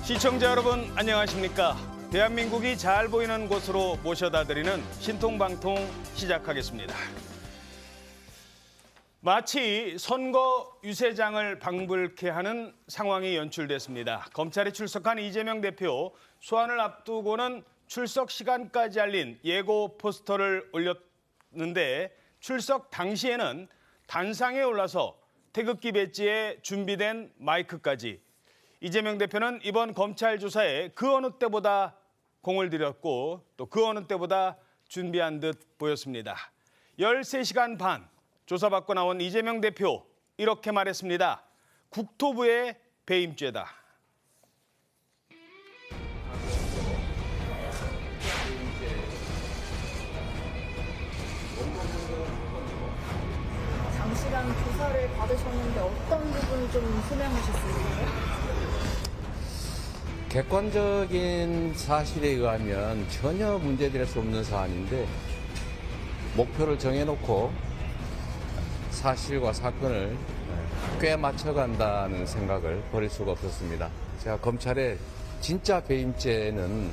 시청자 여러분 안녕하십니까? 대한민국이 잘 보이는 곳으로 모셔다 드리는 신통방통 시작하겠습니다. 마치 선거 유세장을 방불케 하는 상황이 연출됐습니다. 검찰에 출석한 이재명 대표 소환을 앞두고는 출석 시간까지 알린 예고 포스터를 올렸는데 출석 당시에는 단상에 올라서 태극기 배지에 준비된 마이크까지 이재명 대표는 이번 검찰 조사에 그 어느 때보다 공을 들였고 또 그 어느 때보다 준비한 듯 보였습니다. 13시간 반 조사받고 나온 이재명 대표 이렇게 말했습니다. 국토부의 배임죄다. 장시간 조사를 받으셨는데 어떤 부분 좀 소명하실 수 있나요? 객관적인 사실에 의하면 전혀 문제될 수 없는 사안인데 목표를 정해놓고 사실과 사건을 꽤 맞춰간다는 생각을 버릴 수가 없었습니다. 제가 검찰의 진짜 배임죄는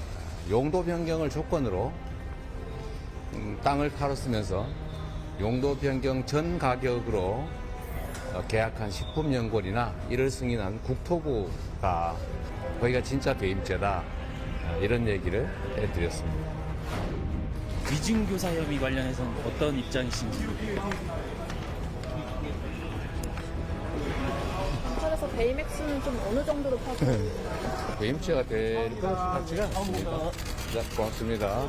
용도 변경을 조건으로 땅을 팔았으면서 용도 변경 전 가격으로 계약한 식품연골이나 이를 승인한 국토부가 거기가 진짜 배임죄다 이런 얘기를 해드렸습니다. 위증교사 혐의 관련해서는 어떤 입장이신지? 검찰에서 배임 액수는 좀 어느 정도로 파악하고 있나요? 배임죄가 될 것 같지가 않습니다. 자, 고맙습니다.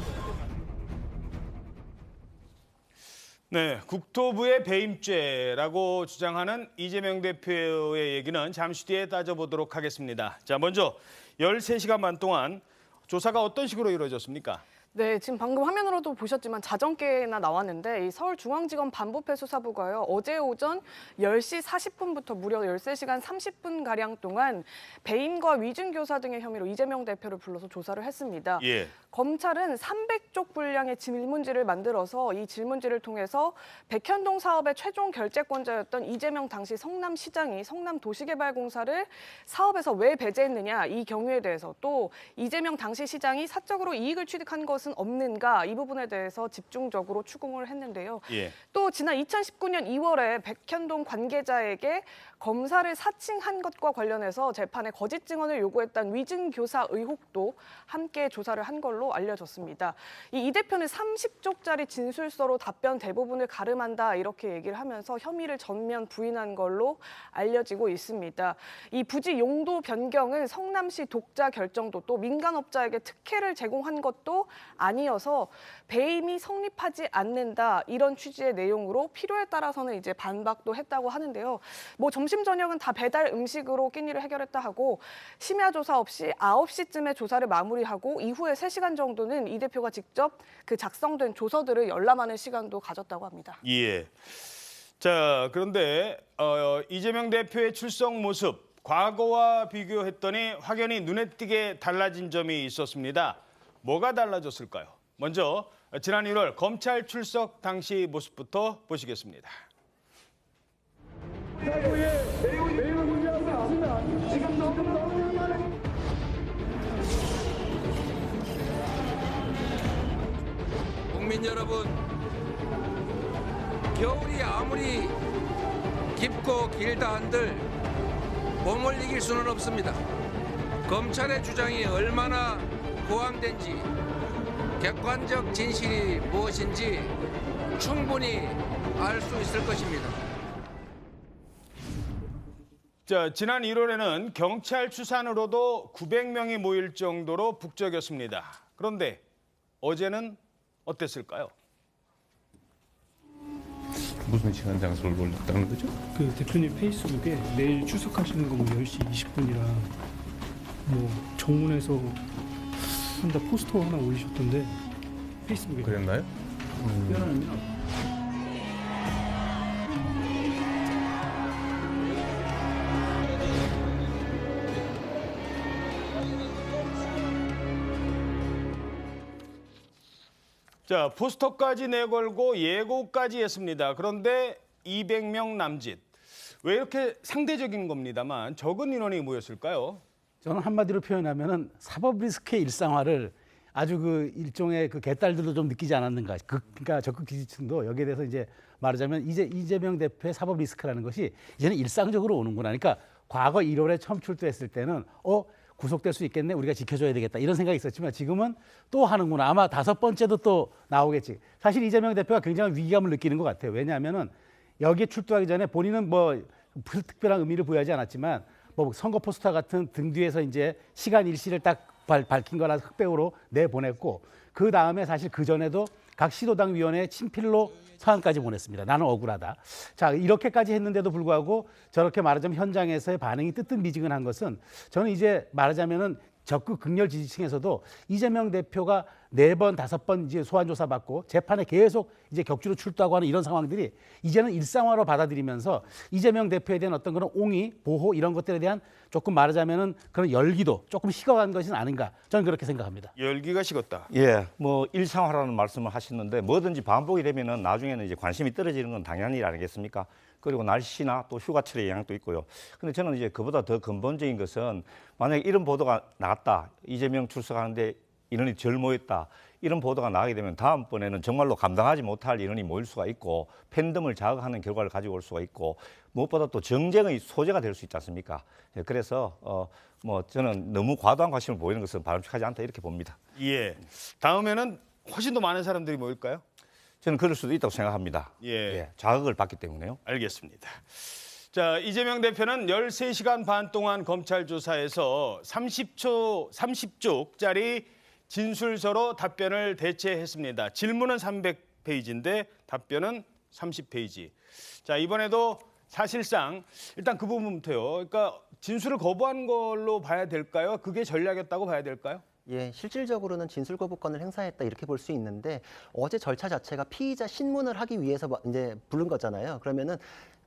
네, 국토부의 배임죄라고 주장하는 이재명 대표의 얘기는 잠시 뒤에 따져보도록 하겠습니다. 자, 먼저 13시간 반 동안 조사가 어떤 식으로 이루어졌습니까? 네, 지금 방금 화면으로도 보셨지만 자정께나 나왔는데 이 서울중앙지검 반부패 수사부가요. 어제 오전 10시 40분부터 무려 13시간 30분가량 동안 배임과 위증교사 등의 혐의로 이재명 대표를 불러서 조사를 했습니다. 예. 검찰은 300쪽 분량의 질문지를 만들어서 이 질문지를 통해서 백현동 사업의 최종 결재권자였던 이재명 당시 성남시장이 성남도시개발공사를 사업에서 왜 배제했느냐 이 경위에 대해서 또 이재명 당시 시장이 사적으로 이익을 취득한 것은 없는가 이 부분에 대해서 집중적으로 추궁을 했는데요. 예. 또 지난 2019년 2월에 백현동 관계자에게 검사를 사칭한 것과 관련해서 재판에 거짓 증언을 요구했던 위증교사 의혹도 함께 조사를 한 걸로 알려졌습니다. 이 대표는 30쪽짜리 진술서로 답변 대부분을 가름한다 이렇게 얘기를 하면서 혐의를 전면 부인한 걸로 알려지고 있습니다. 이 부지 용도 변경은 성남시 독자 결정도 또 민간업자에게 특혜를 제공한 것도 아니어서 배임이 성립하지 않는다 이런 취지의 내용으로 필요에 따라서는 이제 반박도 했다고 하는데요. 뭐 점심 저녁은 다 배달 음식으로 끼니를 해결했다 하고 심야 조사 없이 9시쯤에 조사를 마무리하고 이후에 3시간 정도는 이 대표가 직접 그 작성된 조서들을 열람하는 시간도 가졌다고 합니다. 예. 자, 그런데 이재명 대표의 출석 모습 과거와 비교했더니 확연히 눈에 띄게 달라진 점이 있었습니다. 뭐가 달라졌을까요? 먼저 지난 1월 검찰 출석 당시 모습부터 보시겠습니다. 국민 여러분, 겨울이 아무리 깊고 길다 한들 봄을 이길 수는 없습니다. 검찰의 주장이 얼마나 고함된지 객관적 진실이 무엇인지 충분히 알 수 있을 것입니다. 자, 지난 1월에는 경찰 추산으로도 900명이 모일 정도로 북적였습니다. 그런데 어제는 어땠을까요? 무슨 시간 장소를 올렸다는 거죠? 그 대표님 페이스북에 내일 출석하시는 거 뭐 10시 20분이라 뭐 정문에서 한다 포스터 하나 올리셨던데 페이스북에 그랬나요? 자, 포스터까지 내걸고 예고까지 했습니다. 그런데 200명 남짓. 왜 이렇게 상대적인 겁니다만 적은 인원이 모였을까요? 저는 한마디로 표현하면은 사법 리스크의 일상화를 아주 그 일종의 그 개딸들도 좀 느끼지 않았는가. 그러니까 적극 지지층도 여기에 대해서 이제 말하자면 이제 이재명 대표의 사법 리스크라는 것이 이제는 일상적으로 오는구나. 그러니까 과거 1월에 처음 출두했을 때는 구속될 수 있겠네. 우리가 지켜줘야 되겠다. 이런 생각이 있었지만 지금은 또 하는구나. 아마 5번째도 또 나오겠지. 사실 이재명 대표가 굉장한 위기감을 느끼는 것 같아요. 왜냐하면은 여기에 출두하기 전에 본인은 뭐 특별한 의미를 부여하지 않았지만 뭐 선거 포스터 같은 등 뒤에서 이제 시간 일시를 딱 밝힌 거라 흑백으로 내보냈고 그 다음에 사실 그 전에도 각 시도당 위원회 친필로 서한까지 보냈습니다. 나는 억울하다. 자, 이렇게까지 했는데도 불구하고 저렇게 말하자면 현장에서의 반응이 뜨뜻미지근한 것은 저는 이제 말하자면은 적극 극렬 지지층에서도 이재명 대표가 4번, 5번 이제 소환 조사 받고 재판에 계속 이제 격주로 출두하고 하는 이런 상황들이 이제는 일상화로 받아들이면서 이재명 대표에 대한 어떤 그런 옹의, 보호 이런 것들에 대한 조금 말하자면은 그런 열기도 조금 식어간 것은 아닌가 저는 그렇게 생각합니다. 열기가 식었다. 예, 뭐 일상화라는 말씀을 하시는데 뭐든지 반복이 되면은 나중에는 이제 관심이 떨어지는 건 당연한 일 아니겠습니까? 그리고 날씨나 또 휴가철의 영향도 있고요. 근데 저는 이제 그보다 더 근본적인 것은 만약에 이런 보도가 나왔다. 이재명 출석하는데 인원이 절 모였다. 이런 보도가 나가게 되면 다음번에는 정말로 감당하지 못할 인원이 모일 수가 있고 팬덤을 자극하는 결과를 가지고 올 수가 있고 무엇보다 또 정쟁의 소재가 될 수 있지 않습니까? 예, 그래서 뭐 저는 너무 과도한 관심을 보이는 것은 바람직하지 않다 이렇게 봅니다. 예. 다음에는 훨씬 더 많은 사람들이 모일까요? 저는 그럴 수도 있다고 생각합니다. 예. 자극을 받기 때문에요. 알겠습니다. 자, 이재명 대표는 13시간 반 동안 검찰 조사에서 30쪽짜리 진술서로 답변을 대체했습니다. 질문은 300페이지인데 답변은 30페이지. 자, 이번에도 사실상 일단 그 부분부터요. 그러니까 진술을 거부한 걸로 봐야 될까요? 그게 전략이었다고 봐야 될까요? 예, 실질적으로는 진술 거부권을 행사했다 이렇게 볼 수 있는데 어제 절차 자체가 피의자 신문을 하기 위해서 이제 부른 거잖아요. 그러면은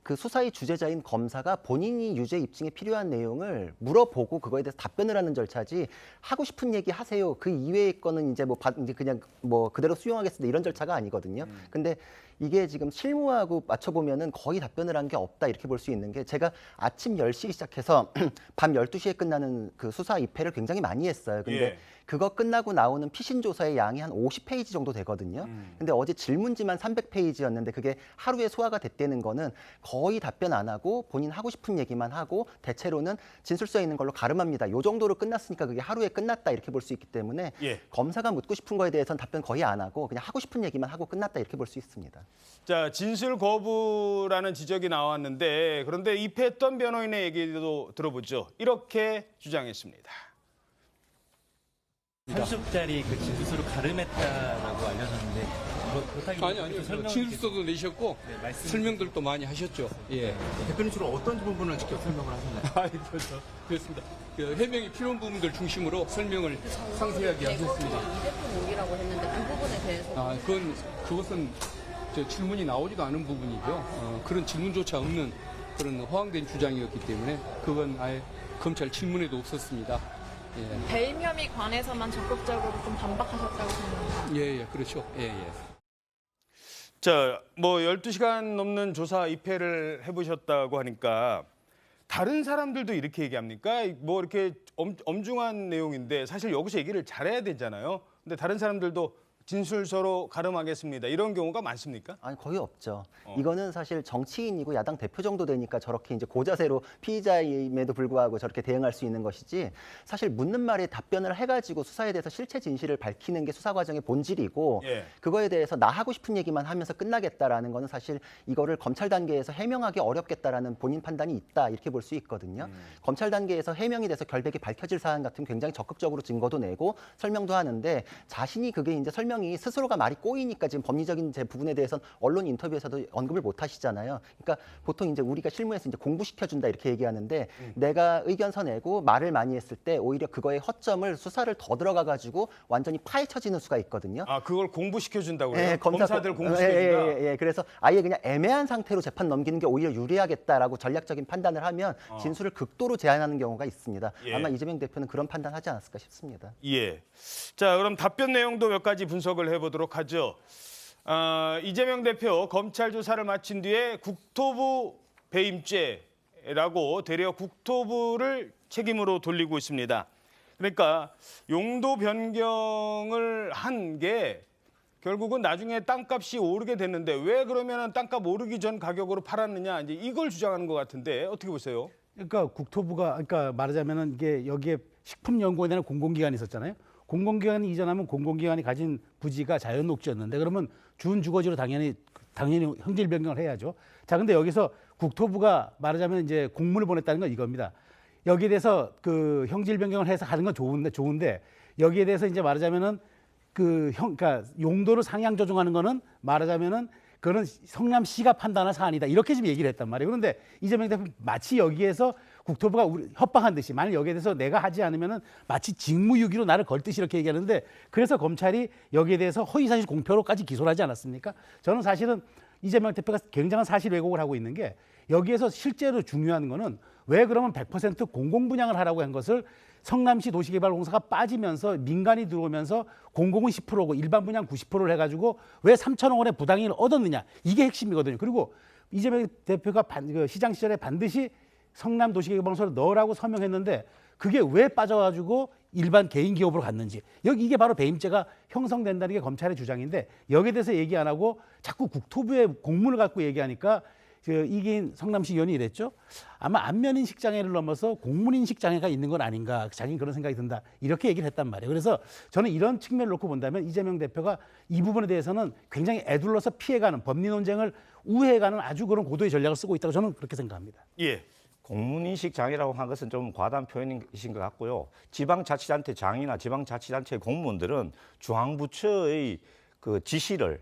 그 수사의 주재자인 검사가 본인이 유죄 입증에 필요한 내용을 물어보고 그거에 대해서 답변을 하는 절차지 하고 싶은 얘기 하세요. 그 이외의 거는 이제 이제 그냥 뭐 그대로 수용하겠습니다. 이런 절차가 아니거든요. 근데 이게 지금 실무하고 맞춰보면은 거의 답변을 한 게 없다 이렇게 볼 수 있는 게 제가 아침 10시에 시작해서 밤 12시에 끝나는 그 수사 입회를 굉장히 많이 했어요. 근데 예. 그거 끝나고 나오는 피신 조사의 양이 한 50페이지 정도 되거든요. 근데 어제 질문지만 300페이지였는데 그게 하루에 소화가 됐다는 거는 거의 답변 안 하고 본인 하고 싶은 얘기만 하고 대체로는 진술서에 있는 걸로 가름합니다. 요 정도로 끝났으니까 그게 하루에 끝났다 이렇게 볼 수 있기 때문에 예. 검사가 묻고 싶은 거에 대해서는 답변 거의 안 하고 그냥 하고 싶은 얘기만 하고 끝났다 이렇게 볼 수 있습니다. 자, 진술 거부라는 지적이 나왔는데 그런데 입회했던 변호인의 얘기도 들어보죠. 이렇게 주장했습니다. 30쪽짜리 그 진술서로 가름했다라고 알려졌는데 그렇다기보다 아니요. 설명을 진술서도 내셨고 네, 말씀- 설명들도 많이 하셨죠. 예. 대표님 주로 어떤 부분을 직접 설명을 하셨나요? 그렇습니다. 그 해명이 필요한 부분들 중심으로 설명을 상세하게 하셨습니다. 이 대표 목이라고 했는데 그 부분에 대해서 그것은 질문이 나오지도 않은 부분이죠. 그런 질문조차 없는 그런 허황된 주장이었기 때문에 그건 아예 검찰 질문에도 없었습니다. 예. 배임 혐의 관해서만 적극적으로 좀 반박하셨다고 생각합니다. 예, 그렇죠. 예. 자, 뭐 12시간 넘는 조사 입회를 해보셨다고 하니까 다른 사람들도 이렇게 얘기합니까? 뭐 이렇게 엄중한 내용인데 사실 여기서 얘기를 잘해야 되잖아요. 근데 다른 사람들도 진술서로 가름하겠습니다. 이런 경우가 많습니까? 아니 거의 없죠. 이거는 사실 정치인이고 야당 대표 정도 되니까 저렇게 이제 고자세로 피의자임에도 불구하고 저렇게 대응할 수 있는 것이지 사실 묻는 말에 답변을 해가지고 수사에 대해서 실체 진실을 밝히는 게 수사 과정의 본질이고 예. 그거에 대해서 나 하고 싶은 얘기만 하면서 끝나겠다라는 거는 사실 이거를 검찰 단계에서 해명하기 어렵겠다라는 본인 판단이 있다 이렇게 볼 수 있거든요. 검찰 단계에서 해명이 돼서 결백이 밝혀질 사안 같으면 굉장히 적극적으로 증거도 내고 설명도 하는데 자신이 그게 이제 설명이 스스로가 말이 꼬이니까 지금 법리적인 제 부분에 대해서는 언론 인터뷰에서도 언급을 못 하시잖아요. 그러니까 보통 이제 우리가 실무에서 이제 공부시켜준다 이렇게 얘기하는데 내가 의견서 내고 말을 많이 했을 때 오히려 그거의 허점을 수사를 더 들어가가지고 완전히 파헤쳐지는 수가 있거든요. 아, 그걸 공부시켜준다고요? 예, 검사들 공부시켜준다? 예. 그래서 아예 그냥 애매한 상태로 재판 넘기는 게 오히려 유리하겠다라고 전략적인 판단을 하면 진술을 극도로 제한하는 경우가 있습니다. 예. 아마 이재명 대표는 그런 판단하지 않았을까 싶습니다. 예. 자, 그럼 답변 내용도 몇 가지 분석을 해보도록 하죠. 이재명 대표 검찰 조사를 마친 뒤에 국토부 배임죄 피해라고 되려 국토부를 책임으로 돌리고 있습니다. 그러니까 용도 변경을 한 게 결국은 나중에 땅값이 오르게 됐는데 왜 그러면 땅값 오르기 전 가격으로 팔았느냐 이제 이걸 주장하는 것 같은데 어떻게 보세요? 그러니까 국토부가 그러니까 말하자면은 이게 여기에 식품연구원이라는 공공기관이 있었잖아요. 공공기관이 이전하면 공공기관이 가진 부지가 자연녹지였는데 그러면 준주거지로 당연히 형질 변경을 해야죠. 자, 근데 여기서 국토부가 말하자면 이제 공문을 보냈다는 건 이겁니다. 여기에 대해서 그 형질 변경을 해서 하는 건 좋은데 여기에 대해서 이제 말하자면은 그러니까 용도를 상향 조정하는 거는 말하자면은 그거는 성남시가 판단할 사안이다. 이렇게 지금 얘기를 했단 말이에요. 그런데 이재명 대표 마치 여기에서 국토부가 협박한 듯이 만약 여기에 대해서 내가 하지 않으면은 마치 직무유기로 나를 걸 듯이 이렇게 얘기하는데 그래서 검찰이 여기에 대해서 허위사실 공표로까지 기소를 하지 않았습니까? 저는 사실은 이재명 대표가 굉장한 사실 왜곡을 하고 있는 게 여기에서 실제로 중요한 거는 왜 그러면 100% 공공분양을 하라고 한 것을 성남시 도시개발공사가 빠지면서 민간이 들어오면서 공공은 10%고 일반 분양 90%를 해가지고 왜 3천억 원의 부당이익을 얻었느냐 이게 핵심이거든요. 그리고 이재명 대표가 시장 시절에 반드시 성남 도시개발공사를 넣으라고 서명했는데 그게 왜 빠져가지고 일반 개인 기업으로 갔는지 이게 바로 배임죄가 형성된다는 게 검찰의 주장인데 여기에 대해서 얘기 안 하고 자꾸 국토부의 공문을 갖고 얘기하니까 이긴 성남시 의원이 이랬죠. 아마 안면인식 장애를 넘어서 공문인식 장애가 있는 건 아닌가 자기는 그런 생각이 든다. 이렇게 얘기를 했단 말이에요. 그래서 저는 이런 측면을 놓고 본다면 이재명 대표가 이 부분에 대해서는 굉장히 애둘러서 피해가는 법리 논쟁을 우회해가는 아주 그런 고도의 전략을 쓰고 있다고 저는 그렇게 생각합니다. 예. 공문인식 장애라고 한 것은 좀 과다한 표현이신 것 같고요. 지방자치단체 장이나 지방자치단체 공무원들은 중앙부처의 그 지시를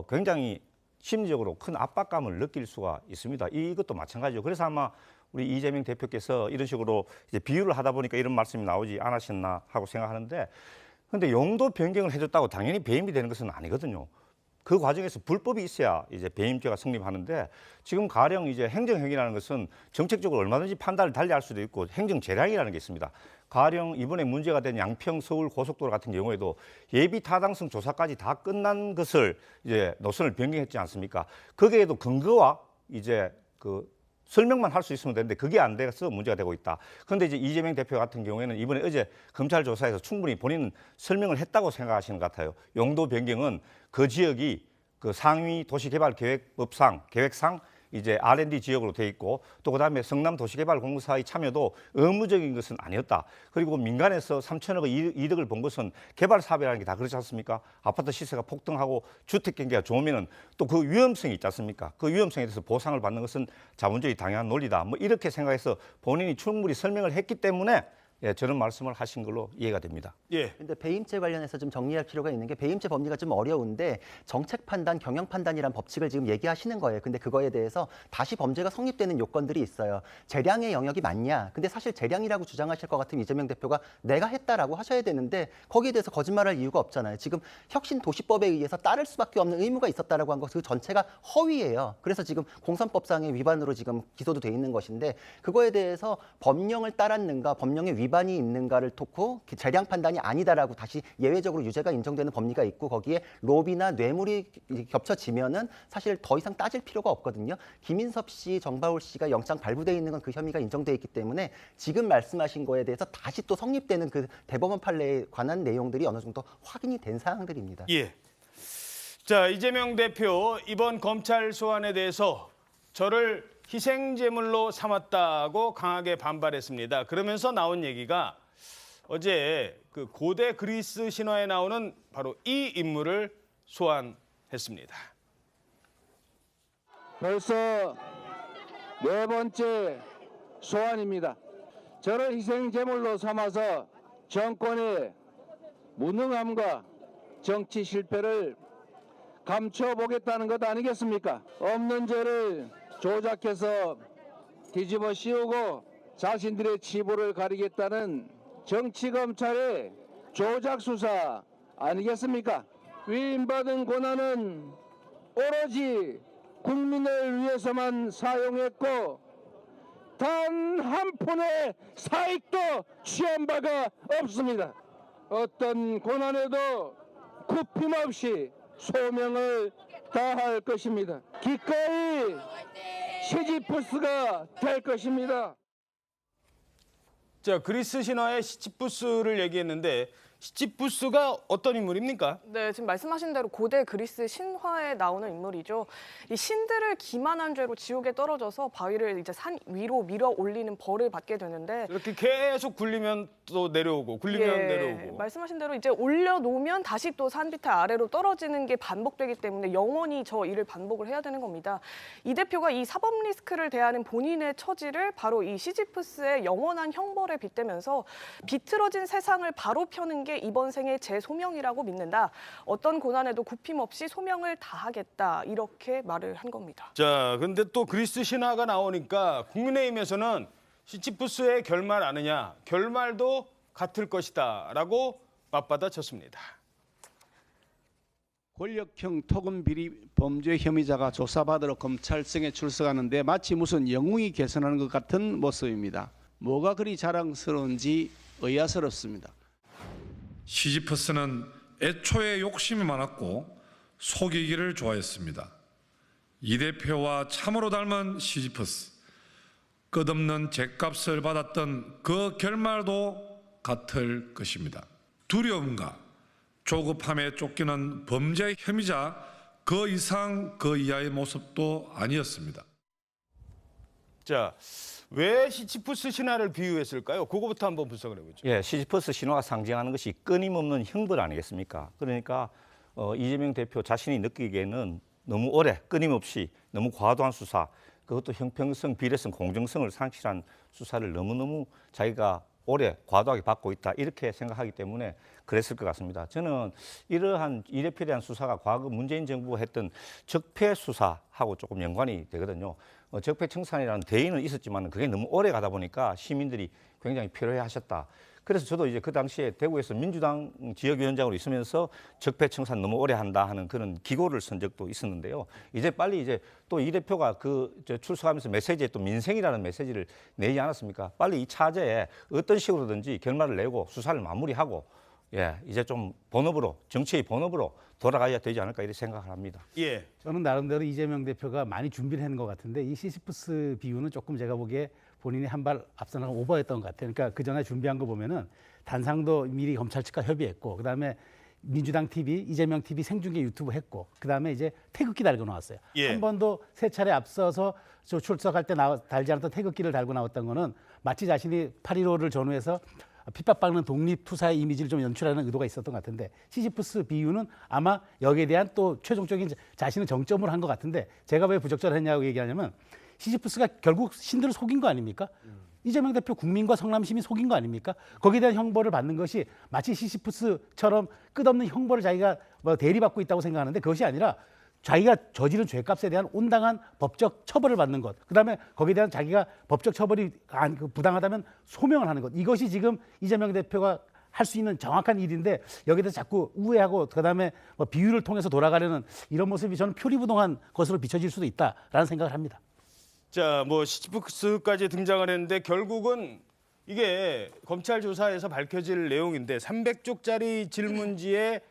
굉장히 심리적으로 큰 압박감을 느낄 수가 있습니다. 이것도 마찬가지죠. 그래서 아마 우리 이재명 대표께서 이런 식으로 이제 비유를 하다 보니까 이런 말씀이 나오지 않으셨나 하고 생각하는데, 근데 용도 변경을 해줬다고 당연히 배임이 되는 것은 아니거든요. 그 과정에서 불법이 있어야 이제 배임죄가 성립하는데 지금 가령 이제 행정행위라는 것은 정책적으로 얼마든지 판단을 달리할 수도 있고 행정재량이라는 게 있습니다. 가령 이번에 문제가 된 양평 서울 고속도로 같은 경우에도 예비 타당성 조사까지 다 끝난 것을 이제 노선을 변경했지 않습니까? 거기에도 근거와 이제 그 설명만 할 수 있으면 되는데 그게 안 돼서 문제가 되고 있다. 그런데 이제 이재명 대표 같은 경우에는 이번에 어제 검찰 조사에서 충분히 본인은 설명을 했다고 생각하시는 것 같아요. 용도 변경은 그 지역이 그 상위 도시개발계획법상 계획상 이제 R&D 지역으로 돼 있고 또 그다음에 성남 도시개발공사의 참여도 의무적인 것은 아니었다. 그리고 민간에서 3천억의 이득을 본 것은 개발 사업이라는 게 다 그렇지 않습니까? 아파트 시세가 폭등하고 주택 경기가 좋으면은 또 그 위험성이 있지 않습니까? 그 위험성에 대해서 보상을 받는 것은 자본주의 당연한 논리다. 뭐 이렇게 생각해서 본인이 충분히 설명을 했기 때문에 저런 말씀을 하신 걸로 이해가 됩니다. 예. 근데 배임죄 관련해서 좀 정리할 필요가 있는 게 배임죄 법리가 좀 어려운데 정책 판단, 경영 판단이란 법칙을 지금 얘기하시는 거예요. 근데 그거에 대해서 다시 범죄가 성립되는 요건들이 있어요. 재량의 영역이 맞냐? 근데 사실 재량이라고 주장하실 것 같으면 이재명 대표가 내가 했다라고 하셔야 되는데 거기에 대해서 거짓말할 이유가 없잖아요. 지금 혁신도시법에 의해서 따를 수밖에 없는 의무가 있었다라고 한 것 그 전체가 허위예요. 그래서 지금 공선법상의 위반으로 지금 기소도 돼 있는 것인데 그거에 대해서 법령을 따랐는가, 법령의 위반이 있는가를 놓고 재량 판단이 아니다라고 다시 예외적으로 유죄가 인정되는 법리가 있고 거기에 로비나 뇌물이 겹쳐지면은 사실 더 이상 따질 필요가 없거든요. 김인섭 씨, 정바울 씨가 영장 발부돼 있는 건 그 혐의가 인정돼 있기 때문에 지금 말씀하신 거에 대해서 다시 또 성립되는 그 대법원 판례에 관한 내용들이 어느 정도 확인이 된 사항들입니다. 예. 자, 이재명 대표 이번 검찰 소환에 대해서 저를 희생제물로 삼았다고 강하게 반발했습니다. 그러면서 나온 얘기가 어제 그 고대 그리스 신화에 나오는 바로 이 인물을 소환했습니다. 벌써 네 번째 소환입니다. 저를 희생제물로 삼아서 정권의 무능함과 정치 실패를 감춰보겠다는 것 아니겠습니까? 없는 죄를 조작해서 뒤집어 씌우고 자신들의 치부를 가리겠다는 정치검찰의 조작수사 아니겠습니까? 위임받은 권한은 오로지 국민을 위해서만 사용했고 단 한 푼의 사익도 취한 바가 없습니다. 어떤 고난에도 굽힘없이 소명을 다할 것입니다. 기꺼이 시지프스가 될 것입니다. 자, 그리스 신화의 시지푸스를 얘기했는데 시지푸스가 어떤 인물입니까? 네, 지금 말씀하신 대로 고대 그리스 신화에 나오는 인물이죠. 이 신들을 기만한 죄로 지옥에 떨어져서 바위를 이제 산 위로 밀어 올리는 벌을 받게 되는데 이렇게 계속 굴리면 또 내려오고 굴리면 내려오고. 말씀하신 대로 이제 올려놓으면 다시 또 산 밑에 아래로 떨어지는 게 반복되기 때문에 영원히 저 일을 반복을 해야 되는 겁니다. 이 대표가 이 사법 리스크를 대하는 본인의 처지를 바로 이 시지푸스의 영원한 형벌에 빗대면서 비틀어진 세상을 바로 펴는 게 이번 생의 제 소명이라고 믿는다. 어떤 고난에도 굽힘없이 소명을 다하겠다. 이렇게 말을 한 겁니다. 자, 근데 또 그리스 신화가 나오니까 국민의힘에서는 시지푸스의 결말 아느냐, 결말도 같을 것이다라고 맞받아쳤습니다. 권력형 토금 비리 범죄 혐의자가 조사받으러 검찰청에 출석하는데 마치 무슨 영웅이 개선하는 것 같은 모습입니다. 뭐가 그리 자랑스러운지 의아스럽습니다. 시지퍼스는 애초에 욕심이 많았고 속이기를 좋아했습니다. 이 대표와 참으로 닮은 시지퍼스, 끝없는 죗값을 받았던 그 결말도 같을 것입니다. 두려움과 조급함에 쫓기는 범죄 혐의자 그 이상 그 이하의 모습도 아니었습니다. 자, 왜 시지푸스 신화를 비유했을까요? 그거부터 한번 분석을 해보죠. 예, 시지퍼스 신화가 상징하는 것이 끊임없는 형벌 아니겠습니까? 그러니까 이재명 대표 자신이 느끼기에는 너무 오래 끊임없이 너무 과도한 수사, 그것도 형평성, 비례성, 공정성을 상실한 수사를 너무너무 자기가 오래 과도하게 받고 있다 이렇게 생각하기 때문에 그랬을 것 같습니다. 저는 이러한 이 대표에 대한 수사가 과거 문재인 정부가 했던 적폐 수사하고 조금 연관이 되거든요. 적폐 청산이라는 대의는 있었지만 그게 너무 오래 가다 보니까 시민들이 굉장히 필요해하셨다. 그래서 저도 이제 그 당시에 대구에서 민주당 지역위원장으로 있으면서 적폐 청산 너무 오래 한다 하는 그런 기고를 쓴 적도 있었는데요. 이제 빨리 이제 또 이 대표가 출석하면서 메시지에 또 민생이라는 메시지를 내지 않았습니까? 빨리 이 차제에 어떤 식으로든지 결말을 내고 수사를 마무리하고 이제 좀 본업으로 정치의 본업으로 돌아가야 되지 않을까 이렇게 생각을 합니다. 예. 저는 나름대로 이재명 대표가 많이 준비를 했는 것 같은데 이 시지푸스 비유는 조금 제가 보기에 본인이 한 발 앞서 나가 오버했던 것 같아요. 그러니까 그 전에 준비한 거 보면은 단상도 미리 검찰 측과 협의했고, 그다음에 민주당 TV, 이재명 TV 생중계 유튜브 했고, 그다음에 이제 태극기 달고 나왔어요. 예. 한 번도 세 차례 앞서서 저 출석할 때 달지 않았던 태극기를 달고 나왔던 거는 마치 자신이 8.15를 전후해서 핍박받는 독립투사의 이미지를 좀 연출하는 의도가 있었던 것 같은데 시지푸스 비유는 아마 여기에 대한 또 최종적인 자신의 정점을 한 것 같은데 제가 왜 부적절했냐고 얘기하냐면 시지푸스가 결국 신들을 속인 거 아닙니까? 이재명 대표 국민과 성남시민 속인 거 아닙니까? 거기에 대한 형벌을 받는 것이 마치 시지푸스처럼 끝없는 형벌을 자기가 대리받고 있다고 생각하는데 그것이 아니라 자기가 저지른 죄값에 대한 온당한 법적 처벌을 받는 것, 그다음에 거기에 대한 자기가 법적 처벌이 부당하다면 소명을 하는 것, 이것이 지금 이재명 대표가 할 수 있는 정확한 일인데 여기에 대해서 자꾸 우회하고 그다음에 비유를 통해서 돌아가려는 이런 모습이 저는 표리부동한 것으로 비춰질 수도 있다라는 생각을 합니다. 자, 시지푸스까지 등장을 했는데 결국은 이게 검찰 조사에서 밝혀질 내용인데 300쪽짜리 질문지에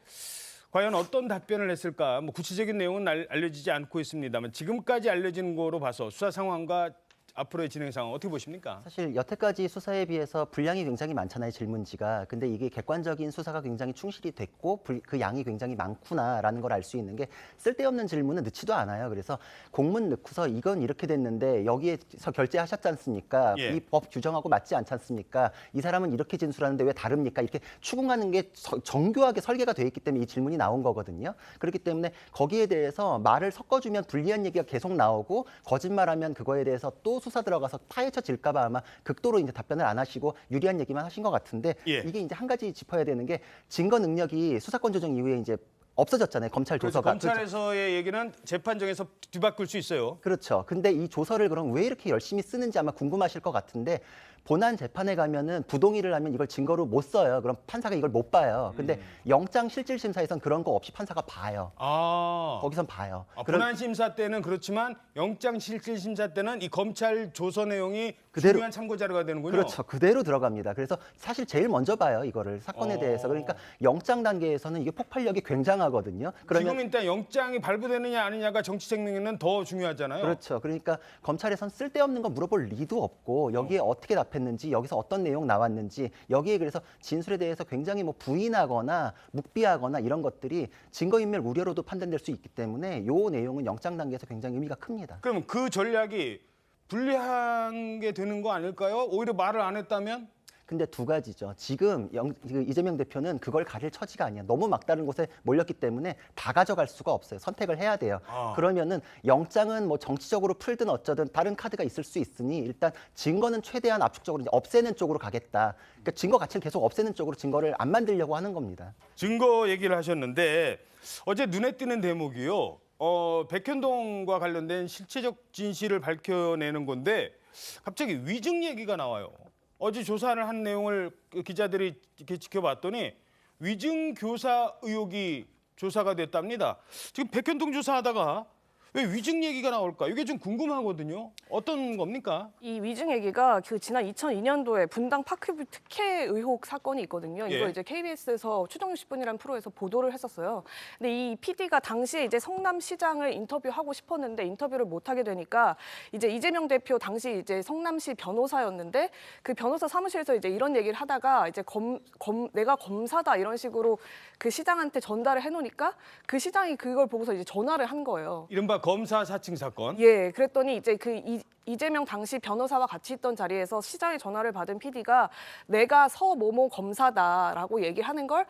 과연 어떤 답변을 했을까? 구체적인 내용은 알려지지 않고 있습니다만 지금까지 알려진 거로 봐서 수사 상황과 앞으로의 진행 상황 어떻게 보십니까? 사실 여태까지 수사에 비해서 분량이 굉장히 많잖아요, 질문지가. 근데 이게 객관적인 수사가 굉장히 충실히 됐고 그 양이 굉장히 많구나라는 걸 알 수 있는 게 쓸데없는 질문은 넣지도 않아요. 그래서 공문 넣고서 이건 이렇게 됐는데 여기에서 결재하셨지 않습니까? 예. 이 법 규정하고 맞지 않지 않습니까? 이 사람은 이렇게 진술하는데 왜 다릅니까? 이렇게 추궁하는 게 정교하게 설계가 되어 있기 때문에 이 질문이 나온 거거든요. 그렇기 때문에 거기에 대해서 말을 섞어주면 불리한 얘기가 계속 나오고 거짓말하면 그거에 대해서 또 수사 들어가서 파헤쳐질까 봐 아마 극도로 이제 답변을 안 하시고 유리한 얘기만 하신 것 같은데 이게 이제 한 가지 짚어야 되는 게 증거 능력이 수사권 조정 이후에 이제 없어졌잖아요. 검찰 조서가. 검찰에서의 얘기는 재판정에서 뒤바꿀 수 있어요. 그렇죠. 근데 이 조서를 그럼 왜 이렇게 열심히 쓰는지 아마 궁금하실 것 같은데 본안 재판에 가면은 부동의를 하면 이걸 증거로 못 써요. 그럼 판사가 이걸 못 봐요. 근데 영장 실질 심사에선 그런 거 없이 판사가 봐요. 거기선 봐요. 본안 심사 때는 그렇지만 영장 실질 심사 때는 이 검찰 조서 내용이 중요한 참고 자료가 되는군요. 그렇죠. 그대로 들어갑니다. 그래서 사실 제일 먼저 봐요, 이거를 사건에 대해서. 그러니까 영장 단계에서는 이게 폭발력이 굉장하거든요. 그러면 지금 일단 영장이 발부되느냐 아니냐가 정치 생명에는 더 중요하잖아요. 그렇죠. 그러니까 검찰에선 쓸데없는 거 물어볼 리도 없고 여기에 어떻게 답했는지, 여기서 어떤 내용 나왔는지, 여기에 그래서 진술에 대해서 굉장히 뭐 부인하거나 묵비하거나 이런 것들이 증거인멸 우려로도 판단될 수 있기 때문에 요 내용은 영장 단계에서 굉장히 의미가 큽니다. 그럼 그 전략이 불리한 게 되는 거 아닐까요? 오히려 말을 안 했다면? 근데 두 가지죠. 지금 이재명 대표는 그걸 가릴 처지가 아니야. 너무 막다른 곳에 몰렸기 때문에 다 가져갈 수가 없어요. 선택을 해야 돼요. 그러면은 영장은 뭐 정치적으로 풀든 어쩌든 다른 카드가 있을 수 있으니 일단 증거는 최대한 압축적으로 이제 없애는 쪽으로 가겠다. 그러니까 증거 가치를 계속 없애는 쪽으로 증거를 안 만들려고 하는 겁니다. 증거 얘기를 하셨는데 어제 눈에 띄는 대목이요. 백현동과 관련된 실체적 진실을 밝혀내는 건데 갑자기 위증 얘기가 나와요. 어제 조사를 한 내용을 기자들이 이렇게 지켜봤더니 위증 교사 의혹이 조사가 됐답니다. 지금 백현동 조사하다가 왜 위증 얘기가 나올까? 이게 좀 궁금하거든요. 어떤 겁니까? 이 위증 얘기가 그 지난 2002년도에 분당 파크뷰 특혜 의혹 사건이 있거든요. 이거 예. 이제 KBS에서 추정 60분이라는 프로에서 보도를 했었어요. 근데 이 PD가 당시에 이제 성남시장을 인터뷰하고 싶었는데 인터뷰를 못 하게 되니까 이제 이재명 대표 당시 이제 성남시 변호사였는데 그 변호사 사무실에서 이제 이런 얘기를 하다가 이제 내가 검사다 이런 식으로 그 시장한테 전달을 해놓으니까 그 시장이 그걸 보고서 이제 전화를 한 거예요. 이른바 검사 사칭 사건. 예, 그랬더니 이제 그 이재명 당시 변호사와 같이 있던 자리에서 시장의 전화를 받은 PD가 내가 서모모 검사다라고 얘기하는 걸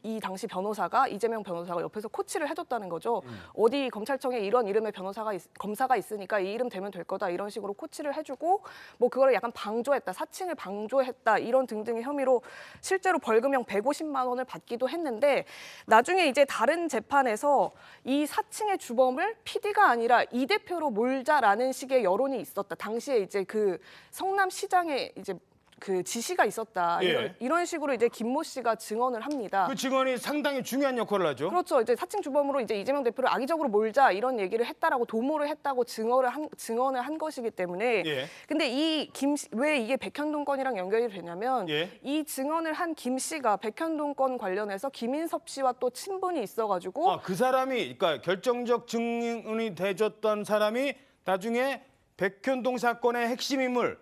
이 당시 변호사가 이재명 변호사가 옆에서 코치를 해줬다는 거죠. 어디 검찰청에 이런 이름의 검사가 있으니까 이 이름 되면 될 거다 이런 식으로 코치를 해주고 뭐 그거를 약간 방조했다, 사칭을 방조했다 이런 등등의 혐의로 실제로 벌금형 150만 원을 받기도 했는데 나중에 이제 다른 재판에서 이 사칭의 주범을 PD가 아니라 이 대표로 몰자라는 식의 여론이 있었다. 당시에 이제 그 성남시장에 이제 그 지시가 있었다. 예. 이런 식으로 이제 김모 씨가 증언을 합니다. 그 증언이 상당히 중요한 역할을 하죠. 그렇죠. 이제 사칭 주범으로 이제 이재명 대표를 악의적으로 몰자 이런 얘기를 했다라고 도모를 했다고 증언을 한 것이기 때문에. 예. 근데 왜 이게 백현동 건이랑 연결이 되냐면 예. 이 증언을 한 김 씨가 백현동 건 관련해서 김인섭 씨와 또 친분이 있어가지고. 그 사람이 그러니까 결정적 증언이 돼줬던 사람이 나중에 백현동 사건의 핵심 인물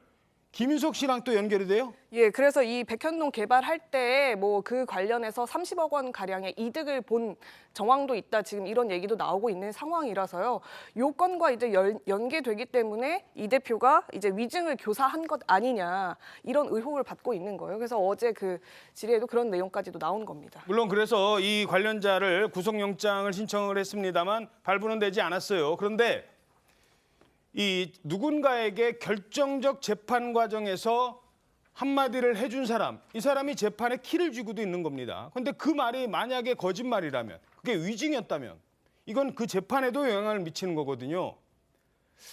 김인석 씨랑 또 연결이 돼요? 예, 그래서 이 백현동 개발할 때 뭐 그 관련해서 30억 원 가량의 이득을 본 정황도 있다. 지금 이런 얘기도 나오고 있는 상황이라서요. 요 건과 이제 연계되기 때문에 이 대표가 이제 위증을 교사한 것 아니냐 이런 의혹을 받고 있는 거예요. 그래서 어제 그 질의에도 그런 내용까지도 나온 겁니다. 물론 그래서 이 관련자를 구속영장을 신청을 했습니다만 발부는 되지 않았어요. 그런데 이 누군가에게 결정적 재판 과정에서 한마디를 해준 사람, 이 사람이 재판에 키를 쥐고도 있는 겁니다. 그런데 그 말이 만약에 거짓말이라면, 그게 위증이었다면 이건 그 재판에도 영향을 미치는 거거든요.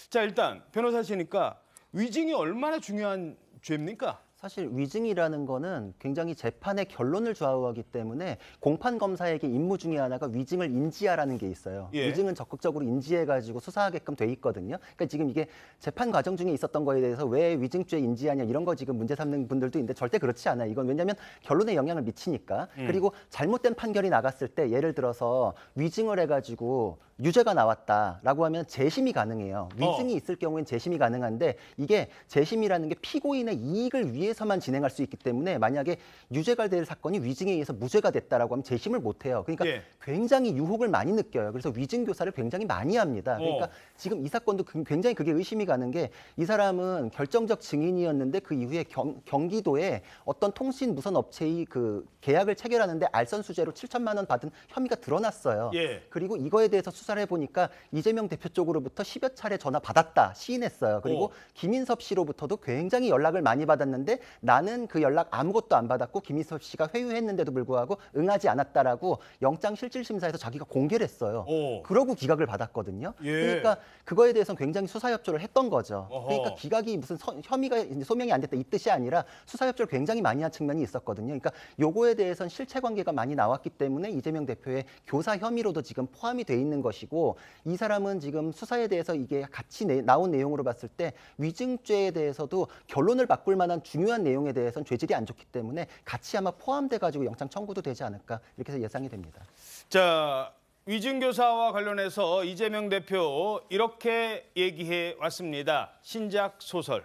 자, 일단 변호사시니까 위증이 얼마나 중요한 죄입니까? 사실 위증이라는 거는 굉장히 재판의 결론을 좌우하기 때문에 공판 검사에게 임무 중에 하나가 위증을 인지하라는 게 있어요. 예. 위증은 적극적으로 인지해가지고 수사하게끔 돼 있거든요. 그러니까 지금 이게 재판 과정 중에 있었던 거에 대해서 왜 위증죄 인지하냐 이런 거 지금 문제 삼는 분들도 있는데 절대 그렇지 않아요. 이건 왜냐하면 결론에 영향을 미치니까. 그리고 잘못된 판결이 나갔을 때 예를 들어서 위증을 해가지고 유죄가 나왔다라고 하면 재심이 가능해요. 위증이 있을 경우엔 재심이 가능한데 이게 재심이라는 게 피고인의 이익을 위해서만 진행할 수 있기 때문에 만약에 유죄가 될 사건이 위증에 의해서 무죄가 됐다라고 하면 재심을 못 해요. 그러니까 예. 굉장히 유혹을 많이 느껴요. 그래서 위증 교사를 굉장히 많이 합니다. 그러니까 지금 이 사건도 굉장히 그게 의심이 가는 게 이 사람은 결정적 증인이었는데 그 이후에 경기도에 어떤 통신 무선 업체의 그 계약을 체결하는데 알선수재로 7천만 원 받은 혐의가 드러났어요. 예. 그리고 이거에 대해서 수사를 해보니까 이재명 대표 쪽으로부터 10여 차례 전화 받았다 시인했어요. 그리고 김인섭 씨로부터도 굉장히 연락을 많이 받았는데 나는 그 연락 아무것도 안 받았고 김인섭 씨가 회유했는데도 불구하고 응하지 않았다라고 영장 실질심사에서 자기가 공개를 했어요. 그러고 기각을 받았거든요. 예. 그러니까 그거에 대해서는 굉장히 수사 협조를 했던 거죠. 어허. 그러니까 기각이 무슨 혐의가 이제 소명이 안 됐다 이 뜻이 아니라 수사 협조를 굉장히 많이 한 측면이 있었거든요. 그러니까 요거에 대해서는 실체관계가 많이 나왔기 때문에 이재명 대표의 교사 혐의로도 지금 포함이 돼 있는 것이 것이고 이 사람은 지금 수사에 대해서 이게 같이 나온 내용으로 봤을 때 위증죄에 대해서도 결론을 바꿀 만한 중요한 내용에 대해서는 죄질이 안 좋기 때문에 같이 아마 포함돼 가지고 영장 청구도 되지 않을까 이렇게 해서 예상이 됩니다. 자, 위증교사와 관련해서 이재명 대표 이렇게 얘기해 왔습니다. 신작 소설.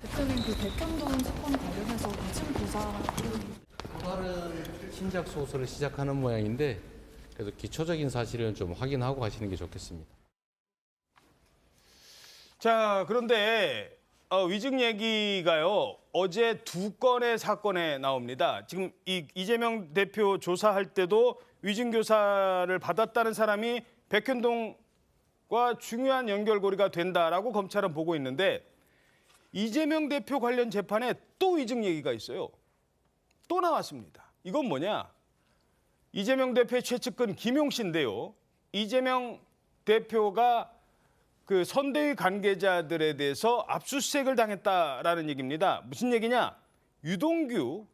대표님 그 백현동 사건 관련해서 위증 교사 또 다른 신작 소설을 시작하는 모양인데 그래도 기초적인 사실은 좀 확인하고 가시는 게 좋겠습니다. 자, 그런데 위증 얘기가요. 어제 2건의 사건에 나옵니다. 지금 이재명 대표 조사할 때도 위증교사를 받았다는 사람이 백현동과 중요한 연결고리가 된다라고 검찰은 보고 있는데 이재명 대표 관련 재판에 또 위증 얘기가 있어요. 또 나왔습니다. 이건 뭐냐? 이재명 대표의 최측근 김용 씨인데요. 이재명 대표가 그 선대위 관계자들에 대해서 압수수색을 당했다라는 얘기입니다. 무슨 얘기냐? 유동규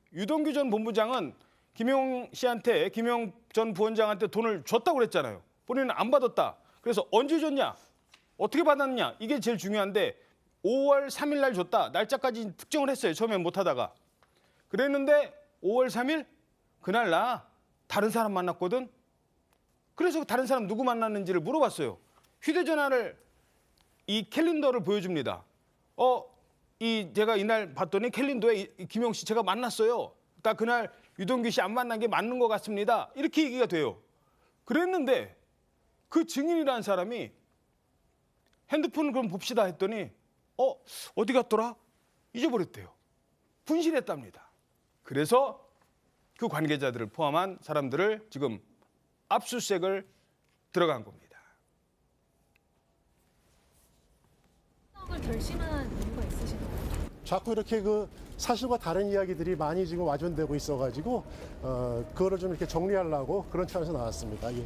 전 본부장은 김용 씨한테, 김용 전 부원장한테 돈을 줬다고 그랬잖아요. 본인은 안 받았다. 그래서 언제 줬냐? 어떻게 받았냐? 이게 제일 중요한데 5월 3일 날 줬다. 날짜까지 특정을 했어요. 처음에 못하다가. 그랬는데 5월 3일? 그날 나 다른 사람 만났거든. 그래서 다른 사람 누구 만났는지를 물어봤어요. 휴대전화를 이 캘린더를 보여줍니다. 제가 이날 봤더니 캘린더에 김용 씨 제가 만났어요. 딱 그날 유동규 씨 안 만난 게 맞는 것 같습니다. 이렇게 얘기가 돼요. 그랬는데 그 증인이라는 사람이 핸드폰을 그럼 봅시다 했더니 어디 갔더라? 잊어버렸대요. 분실했답니다. 그래서 그 관계자들을 포함한 사람들을 지금 압수수색을 들어간 겁니다. 결심한 이유가 있으신가요? 자꾸 이렇게 그 사실과 다른 이야기들이 많이 지금 와전되고 있어가지고 그거를 좀 이렇게 정리하려고 그런 차원에서 나왔습니다. 예.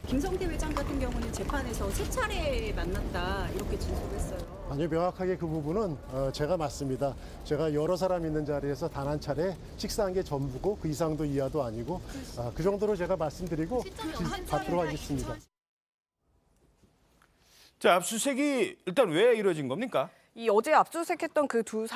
김성태 회장 같은 경우는 재판에서 3차례 만났다 이렇게 진술했어요. 아니요, 명확하게 그 부분은 제가 맞습니다. 제가 여러 사람 있는 자리에서 단 한 차례 식사한 게 전부고 그 이상도 이하도 아니고 그 정도로 제가 말씀드리고 받도록 하겠습니다. 자, 압수수색이 일단 왜 이루어진 겁니까? 이 어제 압수수색했던 그 두